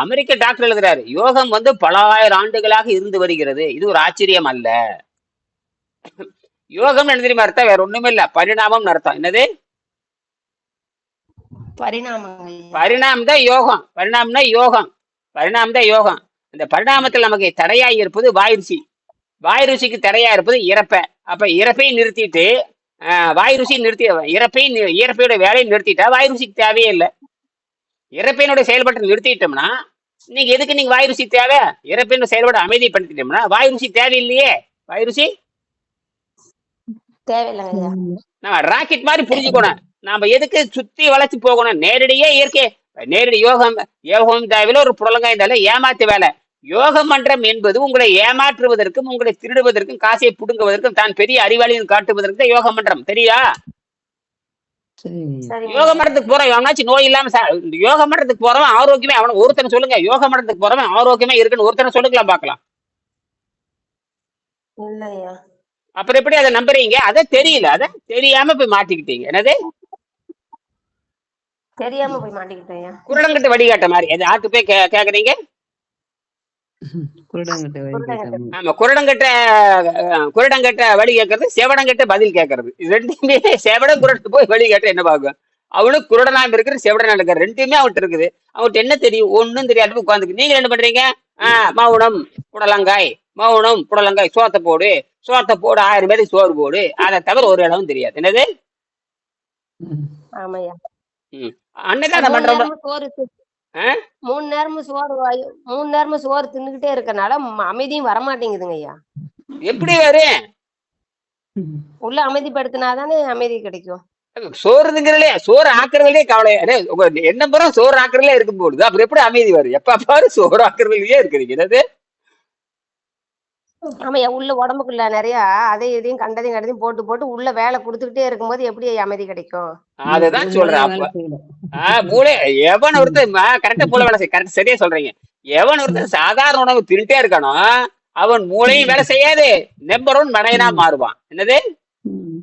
அமெரிக்க டாக்டர் எழுதுறாரு. யோகம் வந்து பல ஆயிரம் ஆண்டுகளாக இருந்து வருகிறது, இது ஒரு ஆச்சரியம் அல்ல. யோகம் என்ன தெரியுமா அர்த்தம்? வேற ஒண்ணுமே இல்ல, பரிணாமம் அர்த்தம். என்னது? பரிணாமம் தான் யோகம். பரிணாமம் தான் யோகம். இந்த பரிணாமத்தில் நமக்கு தடையாய் இருப்பது வாயுருசி. வாயுருசிக்கு தடையா இருப்பது இறப்பை. அப்ப இறப்பை நிறுத்திட்டு வாயுருசி இறப்பையோட வேலையை நிறுத்திட்டா வாயுருசிக்கு தேவையே இல்லை. இறப்பையினுடைய செயல்பாட்டை நிறுத்திட்டோம்னா நீங்க எதுக்கு நீங்க வாயுருசி தேவை? இறப்பையினுடைய செயல்பாட்டை அமைதிப்படுத்திட்டோம்னா வாயுருசி தேவையில்லையே. வாயுருசி தேவையில்லை. நம்ம ராக்கெட் மாதிரி புரிஞ்சுக்கணும். நாம எதுக்கு சுத்தி வளைச்சு போகணும்? நேரடியே இயற்கை, நேரடி யோகம் தேவையில்ல. ஒரு புடலங்கா இருந்தாலும் ஏமாத்து வேலை. யோக மன்றம் என்பது உங்களை ஏமாற்றுவதற்கும், உங்களை திருடுவதற்கும், காசை புடுங்குவதற்கும், தான் பெரிய அறிவாளின்னு காட்டுவதற்கு தான் யோக மன்றம். தெரியா? யோக மன்றத்துக்கு போறவன் எவனாச்சும் நோய் இல்லாம யோக மன்றத்துக்கு போறவன் ஆரோக்கியமே, அவன ஒருத்தனை சொல்லுங்க. யோக மன்றத்துக்கு போறவன் ஆரோக்கியமே இருக்குன்னு ஒருத்தனை சொல்லுக்கலாம், பாக்கலாம். அப்புறம் எப்படி அதை நம்புறீங்க? அதை தெரியல, அதை தெரியாம போய் மாட்டிக்கிட்டீங்க. என்னது? தெரியாம போய் மாட்டிக்கிட்டீங்க. குரடங்கிட்ட வடிகாட்ட மாதிரி அது ஆட்டு போய் கேக்குறீங்க. ஆமா, குரடங்கிட்ட வழி கேட்கறது, செவடங்கிட்ட பதில் கேட்கறது. இது ரெண்டுமே செவடன் குரட்டு போய் வழி கேட்ட என்ன பாக்கும்? அவனுக்கு குரடனாம் இருக்கிற செவடனா இருக்கிற ரெண்டுமே அவன்கிட்ட இருக்குது. அவன்கிட்ட என்ன தெரியும்? ஒன்னும் தெரியாது உட்காந்துக்கு. நீங்க என்ன பண்றீங்க? மௌனம், புடலங்காய், மௌனம், புடலங்காய், சோத்தை போடு, 1000 பேருக்கு சோறு போடு. அதை தவிர ஒரு இடமும் தெரியாது. என்னது? ம். ஆமாய்யா. ம். அன்னதானம் மூணு பண்றோம். நேரமும் சோறு ஆ? 3 நேரமும் சோறு தின்னுகிட்டே இருக்கனால அமைதியும் வரமாட்டேங்குதுங்க ஐயா. எப்படி வரும்? ம். உள்ள அமைதிப்படுத்தினாதானே அமைதி கிடைக்கும். சோறுங்கிறதுலே சோறு ஆக்குறதுலயே கவலை. உங்க என்ன புறம் சோறு ஆக்குறதுல இருக்கும் பொழுது அப்புறம் எப்படி அமைதி வரும்? எப்ப பாரு சோறு ஆக்குறதுலயே இருக்கிறீங்க. என்னது? ஆமாய்யா, உள்ள உடம்புக்குள்ள நிறைய அதையும் இதையும் கண்டதையும் போட்டு போட்டு உள்ள வேலை கொடுத்துக்கிட்டே இருக்கும்போது எப்படி அமைதி கிடைக்கும்? அதுதான் மூளை சொல்றேன். வேலை அப்ப செய்யல. மூளை எவன் ஒருத்தன் கரெக்டா மூளை வேலை செய்ய கரெக்ட் சரியா சொல்றீங்க. எவன் ஒருத்தன் சாதாரண உணவு தின்னுட்டே இருக்கானோ அவன் மூளையும் வேலை செய்யாது, நம்பர் 1 மடையனா மாறுவான். என்னது? ம்.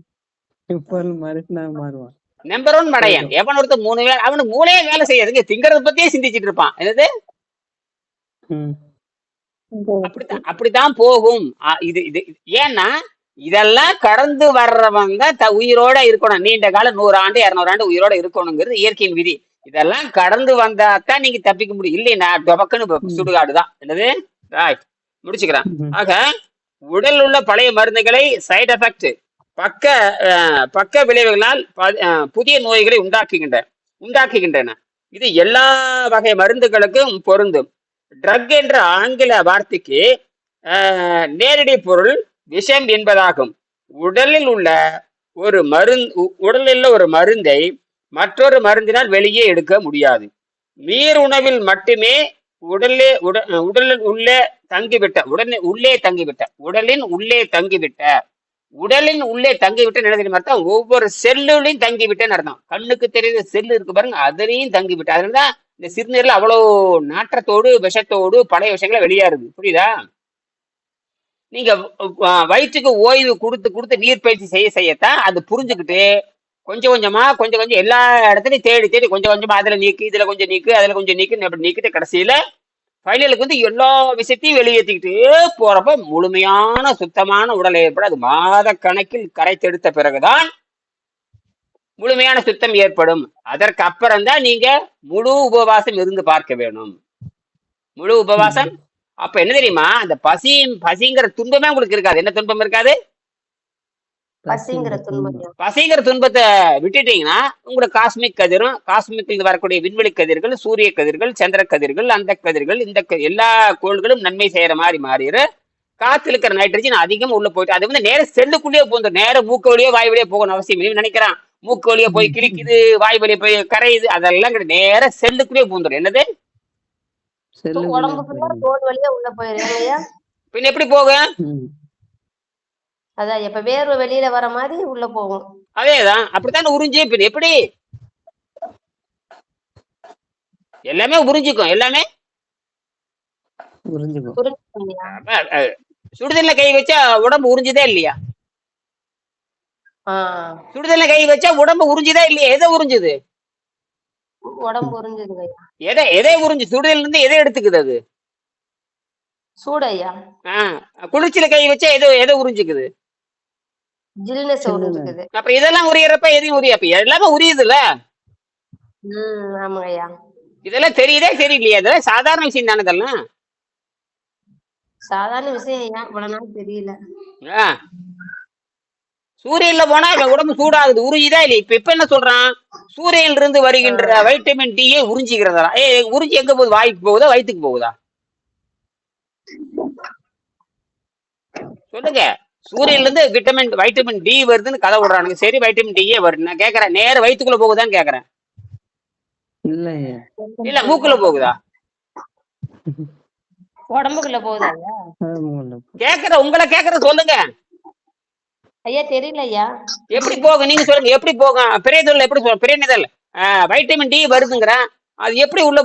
எப்பொருள் மனுஷனாக மாறுவான். நம்பர் 1 மடையன். எவன் ஒருத்தன் 3 வேலை அவனுக்கு மூளையே வேலை செய்யாதுங்க, திங்கறத பத்தியே சிந்திச்சிட்டு இருப்பான். என்னது? ம். அப்படித்தான் போகும். இது இது ஏன்னா இதெல்லாம் கடந்து வர்றவங்க உயிரோட இருக்கணும். நீண்ட காலம் 100 ஆண்டு 200 ஆண்டு உயிரோட இருக்கணுங்கிறது இயற்கையின் விதி. இதெல்லாம் கடந்து வந்தாதான் நீங்க தப்பிக்க முடியும். இல்லைன்னா டொபக்குன்னு சுடுகாடுதான். என்னது? ரைட், முடிச்சுக்கிறேன். ம். ஆக உடல் உள்ள பழைய மருந்துகளை சைடு எஃபெக்ட் பக்க விளைவுகளால் புதிய நோய்களை உண்டாக்குகின்றன. இது எல்லா வகை மருந்துகளுக்கும் பொருந்தும். ட்ரக் என்ற ஆங்கில வார்த்தைக்கு நேரடி பொருள் விஷம் என்பதாகும். உடலில் உள்ள ஒரு மருந்தை மற்றொரு மருந்தினால் வெளியே எடுக்க முடியாது. நீர் உணவில் மட்டுமே உடலின் உள்ளே தங்கிவிட்ட நினைவு அர்த்தம். ஒவ்வொரு செல்லுலையும் தங்கிவிட்டேன்னு அர்த்தம். கண்ணுக்கு தெரியுற செல்லு இருக்கு பாருங்க, அதுலயும் தங்கிவிட்ட. அதனாலதான் இந்த சிறுநீர்ல அவ்வளவு நாற்றத்தோடு விஷத்தோடு பழைய விஷயங்களை வெளியாருது. புரியுதா? நீங்க வயிற்றுக்கு ஓய்வு கொடுத்து நீர் பயிற்சி செய்யத்தான் அது புரிஞ்சுக்கிட்டு கொஞ்சம் கொஞ்சம் எல்லா இடத்துலயும் தேடி கொஞ்சம் கொஞ்சமா அதுல நீக்கு, இதுல கொஞ்சம் நீக்கு, அதுல கொஞ்சம் நீக்குன்னு அப்படி நீக்கிட்டு கடைசியில ஃபைனலுக்கு எல்லா விஷயத்தையும் வெளியேற்றிக்கிட்டு போறப்ப முழுமையான சுத்தமான உடல் ஏற்பட அது மாத கணக்கில் கரைத்தெடுத்த பிறகுதான் முழுமையான சுத்தம் ஏற்படும். அதற்கு அப்புறம் தான் நீங்க முழு உபவாசம் இருந்து பார்க்க வேணும். முழு உபவாசம். அப்ப என்ன தெரியுமா, அந்த பசிங்கிற துன்பமே உங்களுக்கு இருக்காது. என்ன துன்பம் இருக்காது? பசிங்கிற துன்பத்தை விட்டுட்டீங்கன்னா உங்களுக்கு காஸ்மிக் கதிரும், காஸ்மிக் வரக்கூடிய விண்வெளி கதிர்கள், சூரிய கதிர்கள், சந்திர கதிர்கள், அந்த கதிர்கள், இந்த எல்லா கோள்களும் நன்மை செய்யற மாதிரி மாறிடுற. காத்துல இருக்கிற நைட்ரஜன் அதிகமா உள்ள போயிட்டு அது நேர செல்லுக்குள்ளேயே போந்துடும். நேரம் மூக்கு வழியே வாய் வழியே போகணும் அவசியம் இல்லை. நினைக்கிறான் மூக்கு வழியே போய் கிழிக்குது, வாய் வழியே போய் கரையுது, அதெல்லாம் நேர செல்லுக்குள்ளேயே போந்துடும். என்னது? பின்ன எப்படி போகும்? அதான் இப்ப வேர்வை வெளியில வர மாதிரி உள்ள போகும். அதேதான், அப்படித்தான் உறிஞ்சி. பின் எப்படி எல்லாமே உறிஞ்சிக்கும். எல்லாமே சுடுதல்ல கை வச்சா உடம்பு உறிஞ்சுதா இல்லையா? சுடுதல்ல கை வச்சா உடம்பு உறிஞ்சுதா இல்லையா? எதை உறிஞ்சுது? உடம்பு உறிஞ்சுது. எதை உறிஞ்சு? சுடுதல் இருந்து எதை எடுத்துக்குது? அது சூடையா. குளிர்ச்சியில கை வச்சா எதை உறிஞ்சுக்குது? அப்ப இதெல்லாம் உரியறப்ப எதையும் உரிய, அப்ப எல்லாமே உரியுதுல்ல. இதெல்லாம் தெரியுதே தெரியலையா? இதெல்லாம் சாதாரண விஷயம் தானே. இதெல்லாம் சாதாரண விஷயம். இவ்வளவு நாள் தெரியல. சூரியன்ல போனா உடம்பு சூடாகுது, உறிஞ்சுதா இல்லையா? இப்ப என்ன சொல்றான், சூரியன்ல இருந்து வருகின்ற வைட்டமின் டி உறிஞ்சிக்கிறதா? உறிஞ்சி எங்க போகுது? வாய்க்கு போகுதா, வயிற்றுக்கு போகுதா? சொல்லுங்க. சூரியன்ல இருந்து வைட்டமின் டி வருதுன்னு கதை விடுறானுங்க. சரி, வைட்டமின் டியே வருது. நான் கேக்குறேன், நேர வயிற்றுக்குள்ள போகுதான்னு கேக்குறேன். இல்ல மூக்குள்ள போகுதா? உடம்புக்குள்ள போகுதா? கேக்குற உங்களை கேக்குற சொல்லுங்க. ஐயா தெரியல ஐயா. எப்படி போகும் நீங்க சொல்லுங்க. எப்படி போகும்? பிரேதல் எப்படி பிரேதல் வைட்டமின் டி வருதுங்கிறேன். அது எப்படி உள்ள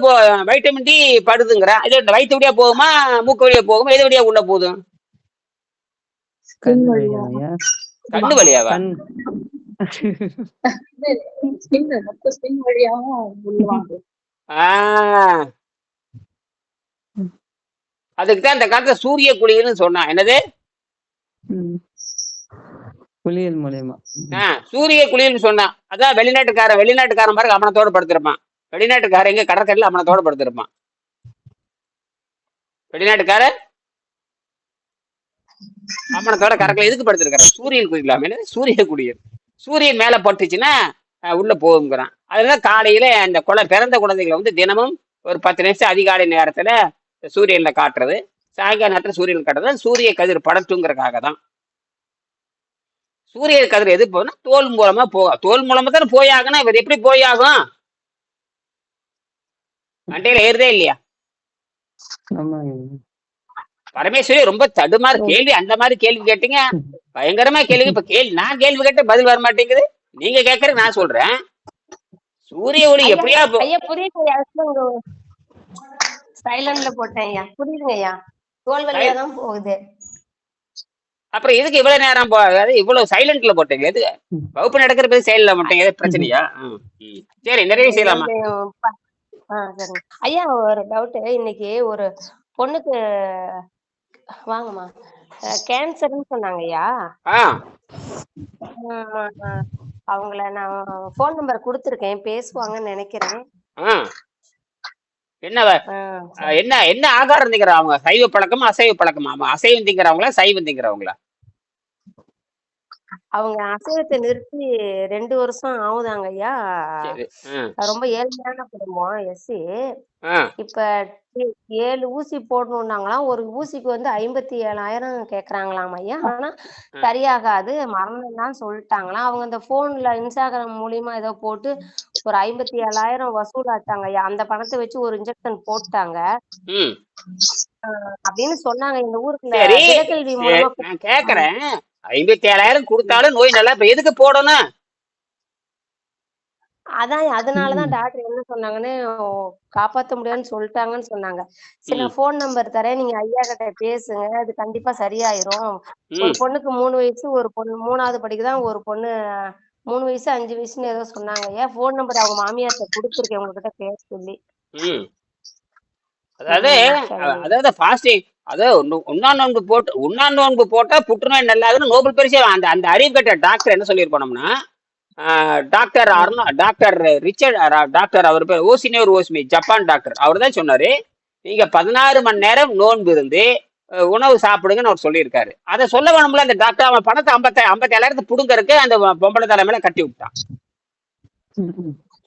வைட்டமின் டி படுதுங்கிறேன். இது வயிற்று வழியா போகுமா, மூக்கு வழியா போகுமா, எது வழியா உள்ள போதும்? கண்ணு வழியாவா? அதுக்குதான் இந்த காலத்துல சூரிய குளியல்னு சொன்னா. என்னது? குளியல் மூலியமா. சூரிய குளியல்னு சொன்னா அதான் வெளிநாட்டுக்காரன் பாருங்க அமனத்தோட படுத்திருப்பான். வெளிநாட்டுக்காரன் எங்க கடற்கரையில அமனத்தோட படுத்திருப்பான். வெளிநாட்டுக்காரன் அம்மனத்தோட கரக்கில் எதுக்கு படுத்திருக்கிறான்? சூரியன் குடிக்கலாம். என்னது சூரிய குடியர். சூரியன் மேல பட்டுச்சுன்னா உள்ள போகுங்கிறான். அதனால காலையில அந்த பிறந்த குழந்தைகளை வந்து தினமும் ஒரு 10 நிமிஷம் அதிகாலை நேரத்துல சூரியன்ல காட்டுறது, சாயங்கால நேரத்துல சூரியன் காட்டுறது சூரிய கதிர் படட்டுங்கிறதுக்காக தான். சூரிய கதிர் எது போகுதுன்னா தோல் மூலமா போகும். தோல் மூலமா தானே போயாகணும். இவர் எப்படி போயாகும்? மண்டையில ஏறுதே இல்லையா? ஆமா ஐயா. பரமேஸ்வரி ரொம்ப தடுமாறு கேள்வி. அந்த மாதிரி கேள்வி கேட்டீங்க, பயங்கரமா கேள்வி. இப்ப நான் கேள்வி கேட்ட பதில் வர மாட்டேங்குது. நீங்க கேட்கறது நான் சொல்றேன். சூரிய ஒளி ஐயா எப்படியா ஐயா புரியுது ஐயா. சைலண்ட்ல போட்டேன் ஐயா. புரியுதுங்க ஐயா. தோல் வழியா தான் போகுது. அப்புறம் எதுக்கு இவ்வளவு நேரம் அதாவது இவ்வளவு சைலண்ட்ல போட்டீங்க? எது வகுப்பு நடக்கிற சைலண்ட்ல போட்டீங்க? எது பிரச்சனையா? சரி, நிறைய செய்யலாமா? சரிங்க ஐயா. ஒரு டவுட். இன்னைக்கு ஒரு பொண்ணுக்கு வாங்கம்மா கேன்சர்னு சொன்னாங்க ஐயா. அவங்கள நான் போன் நம்பர் கொடுத்துருக்கேன், பேசுவாங்கன்னு நினைக்கிறேன். என்ன என்ன ஆகாரம் திங்கிறாங்க அவங்க? சைவ பழக்கமா அசைவ பழக்கமா? அசைவம் திங்கிறவங்களா சைவம் திங்கிறவங்களா? அவங்க அசைவத்தை நிறுத்தி 2 வருஷம் ஆகுதாங்க ஐயா. ரொம்ப ஏழ்மையான குடும்பம், எஸ்சி. இப்ப 7 ஊசி போடணும்னாங்களாம். ஒரு ஊசிக்கு வந்து 57,000 கேக்குறாங்களாம் ஐயா. ஆனா சரியாகாது, மரணம் தான் சொல்லிட்டாங்களாம். அவங்க இந்த போன்ல இன்ஸ்டாகிராம் மூலியமா ஏதோ போட்டு ஒரு 57,000 வசூலாட்டாங்க ஐயா. அந்த பணத்தை வச்சு ஒரு இன்ஜெக்ஷன் போட்டாங்க அப்படின்னு சொன்னாங்க. இந்த ஊருக்குள்ள தினக்கல்வி மூலமா நான் கேக்குறேன். 57,000 கொடுத்தாலும் நோய் நல்லா. இப்ப எதுக்கு போடணும்? அதான் அதனாலதான் டாக்டர் என்ன சொன்னாங்கன்னு, காப்பாத்த முடியாதுன்னு சொல்லிட்டாங்கன்னு சொன்னாங்க. சரி, நான் போன் நம்பர் தரேன், நீங்க ஐயா கிட்ட பேசுங்க, அது கண்டிப்பா சரியாயிரும். ஒரு பொண்ணுக்கு 3 வயசு, ஒரு பொண்ணு 3வது படிக்குதான், ஒரு பொண்ணு 3 வயசு 5 வயசுன்னு ஏதோ சொன்னாங்க ஐயா. போன் நம்பர் அவங்க மாமியார்ட்ட கொடுத்துருக்கேன் உங்ககிட்ட பேச சொல்லி. அதாவது பாஸ்டிங், அதாவது உண்ணா நோன்பு போட்டா புற்றுநோய் நல்லாதுன்னு நோபல் பரிசு அந்த அறிவு கட்ட டாக்டர் என்ன சொல்லியிருப்போம்னா, டாக்டர் ரிச்சர்ட் டாக்டர், அவர் பேர் ஓசிமி, ஜப்பான் டாக்டர். அவர் தான் சொன்னாரு, நீங்க 16 மணி நேரம் நோன்பு இருந்து உணவு சாப்பிடுங்கன்னு அவர் சொல்லியிருக்காரு. அதை சொல்ல வேணும்ல அந்த டாக்டர். அவன் பணத்தை 57,000 புடுங்கறதுக்கு அந்த பொம்பளை தலைமையில கட்டி விட்டான்.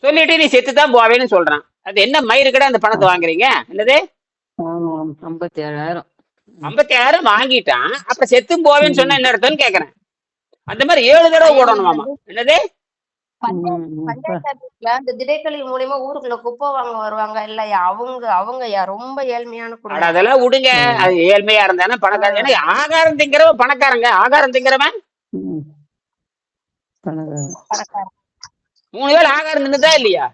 சொல்லிட்டு நீ செத்துதான் போவேன்னு சொல்றான். அது என்ன மயிறு கடை அந்த பணத்தை வாங்குறீங்க? என்னது 57,000 வாங்கிட்டான். அப்புறம் செத்தும் போவேன்னு சொன்னா என்ன அர்த்தம்னு கேக்குறேன். அந்த மாதிரி 7 தடவை ஓடணுமாமா. என்னது பஞ்சாயத்து அந்த திடைக்கல்வி மூலியமா ஊருக்குள்ள குப்பை வாங்க வருவாங்க இல்லையா, அவங்க ரொம்ப ஏழ்மையான குடும்பம். அதெல்லாம் விடுங்க. அது ஏழ்மையா இருந்தானே பணக்காரன். ஏன்னா ஆகாரம் திங்கிறவன் பணக்காரங்க. ஆகாரம் திங்கிறவன் 3 வேளை ஆகாரம் தின்னுதா இல்லையா?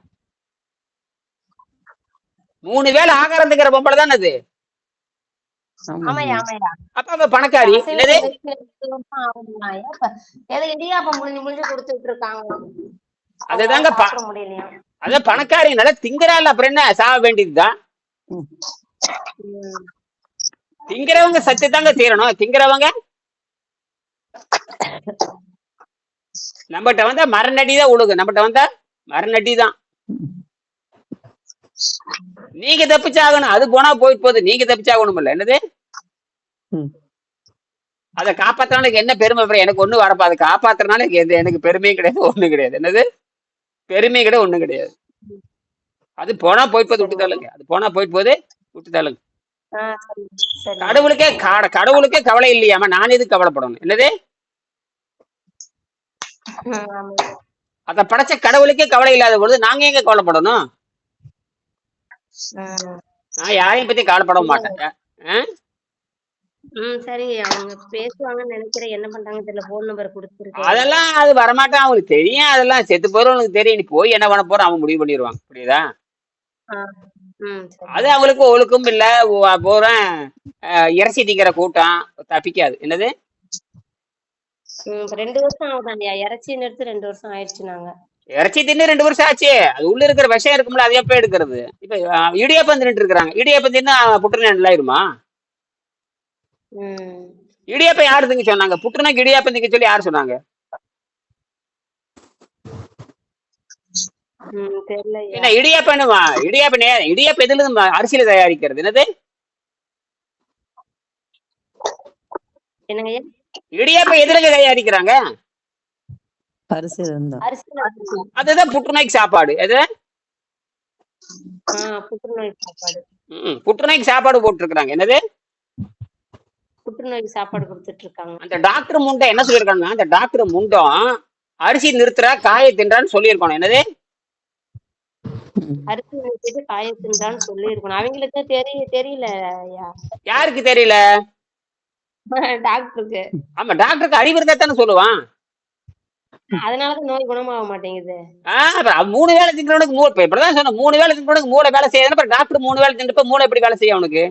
3 வேளை ஆகாரம் திங்கிற பொம்பளை தானே அது. அப்ப அவ பணக்காரி. இடியாப்பம் முடிஞ்சு கொடுத்துட்டு இருக்காங்க. அதுதாங்க அதான் பணக்காரி நல்லா திங்கிறாள். அப்புறம் என்ன, சாக வேண்டியதுதான். திங்கிறவங்க சத்து தாங்க தீரணும். திங்கிறவங்க நம்மகிட்ட வந்தா மரநடிதான் உழுகு. நம்மகிட்ட வந்தா மரநடிதான். நீங்க தப்பிச்சாகணும். அது போனா போகுது. நீங்க தப்பிச்சாகணும். என்னது அதை காப்பாத்தினால என்ன பெருமை? எனக்கு ஒண்ணு வரப்பா. அதை காப்பாத்துறதுனால எனக்கு பெருமையும் கிடையாது, ஒண்ணும் கிடையாது. என்னது பெருமையும் கிடையாது, ஒண்ணும் கிடையாது. அது போனா போய்ப்போது, விட்டுத்தாளுங்க. அது போனா போய்ப்போது, விட்டுத்தாளுங்க. கடவுளுக்கே கவலை இல்லையாம நான் எதுக்கு கவலைப்படணும்? என்னது அத படைச்ச கடவுளுக்கே கவலை இல்லாத பொழுது நாங்க எங்க கவலைப்படணும்? நான் யாரையும் பத்தி கவலைப்பட மாட்டேன். அதெல்லாம் அது வரமாட்டான். அவங்களுக்கு தெரியும். அதெல்லாம் செத்து போறோம் அவனுக்கு தெரியும். நீ போய் என்ன பண்ண போற அவன் முடிவு பண்ணிடுவாங்க. புரியுதா? அது அவங்களுக்கு ஒழுக்கும் இல்ல. போறேன் இறைச்சி திங்கிற கூட்டம் தப்பிக்காது. என்னது 2 வருஷம் ஆகுதாங்க இறைச்சி நிறுத்தி 2 வருஷம் ஆயிடுச்சு. நாங்க இறைச்சி தின்னு 2 வருஷம் ஆச்சு. அது உள்ள இருக்கிற விஷயம் இருக்கும்ல, அது எப்ப எடுக்கிறது? இப்ப இடியாப்பம் தின்னுட்டு இருக்கிறாங்க. இடியாப்பம் தின்னா புற்றுநோய் நல்லாயிருமா? இடியாப்பம் யாரு திங்க சொன்னாங்க? புற்றுநோய்க்கு இடியாப்பம் திங்க சொல்லி யாரு சொன்னாங்க? என்ன இடியாப்பம்? இடியாப்பம் எதுல இருந்து அரிசியில தயாரிக்கிறது? என்னது என்னங்கய்யா? இடியாப்பம் எதுலங்க தயாரிக்கிறாங்க? அரிசி இருந்தா அரிசி. அதுதான் புற்றுநோய்க்கு சாப்பாடு. எது? புற்றுநோய் சாப்பாடு. புற்றுநோய்க்கு சாப்பாடு போட்டுருக்காங்க. என்னது? புற்றுநோய்க்கு சாப்பாடு கொடுத்துட்டு இருக்காங்க. அந்த டாக்டர் முண்டை என்ன சொல்லியிருக்காங்க? அந்த டாக்டர் முண்டம் அரிசி நிறுத்துறா காய தின்றான்னு சொல்லியிருக்கணும். என்னது? அரிசி நிறுத்திட்டு காய தின்றான்னு சொல்லியிருக்கணும். அவங்களுக்கு தெரியல ஐயா. யாருக்கு தெரியல? டாக்டருக்கு. ஆமா, டாக்டருக்கு அறிவு இருந்தா தானே சொல்லுவான். அதனாலதான் நோய் குணமாக மாட்டேங்குது. 3 வேளை தின்றவனுக்கு இப்படிதான் சொன்ன, 3 வேளை தின்றவனுக்கு மூளை வேலை செய்யணும். டாக்டர் 3 வேளை தின்றப்ப மூளை எப்படி வேலை செய்யும் அவனுக்கு?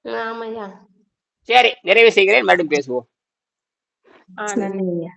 ஆமாய்யா. சரி, நிறைவு செய்கிறேன். மறுபடியும் பேசுவோம். நன்றி ஐயா.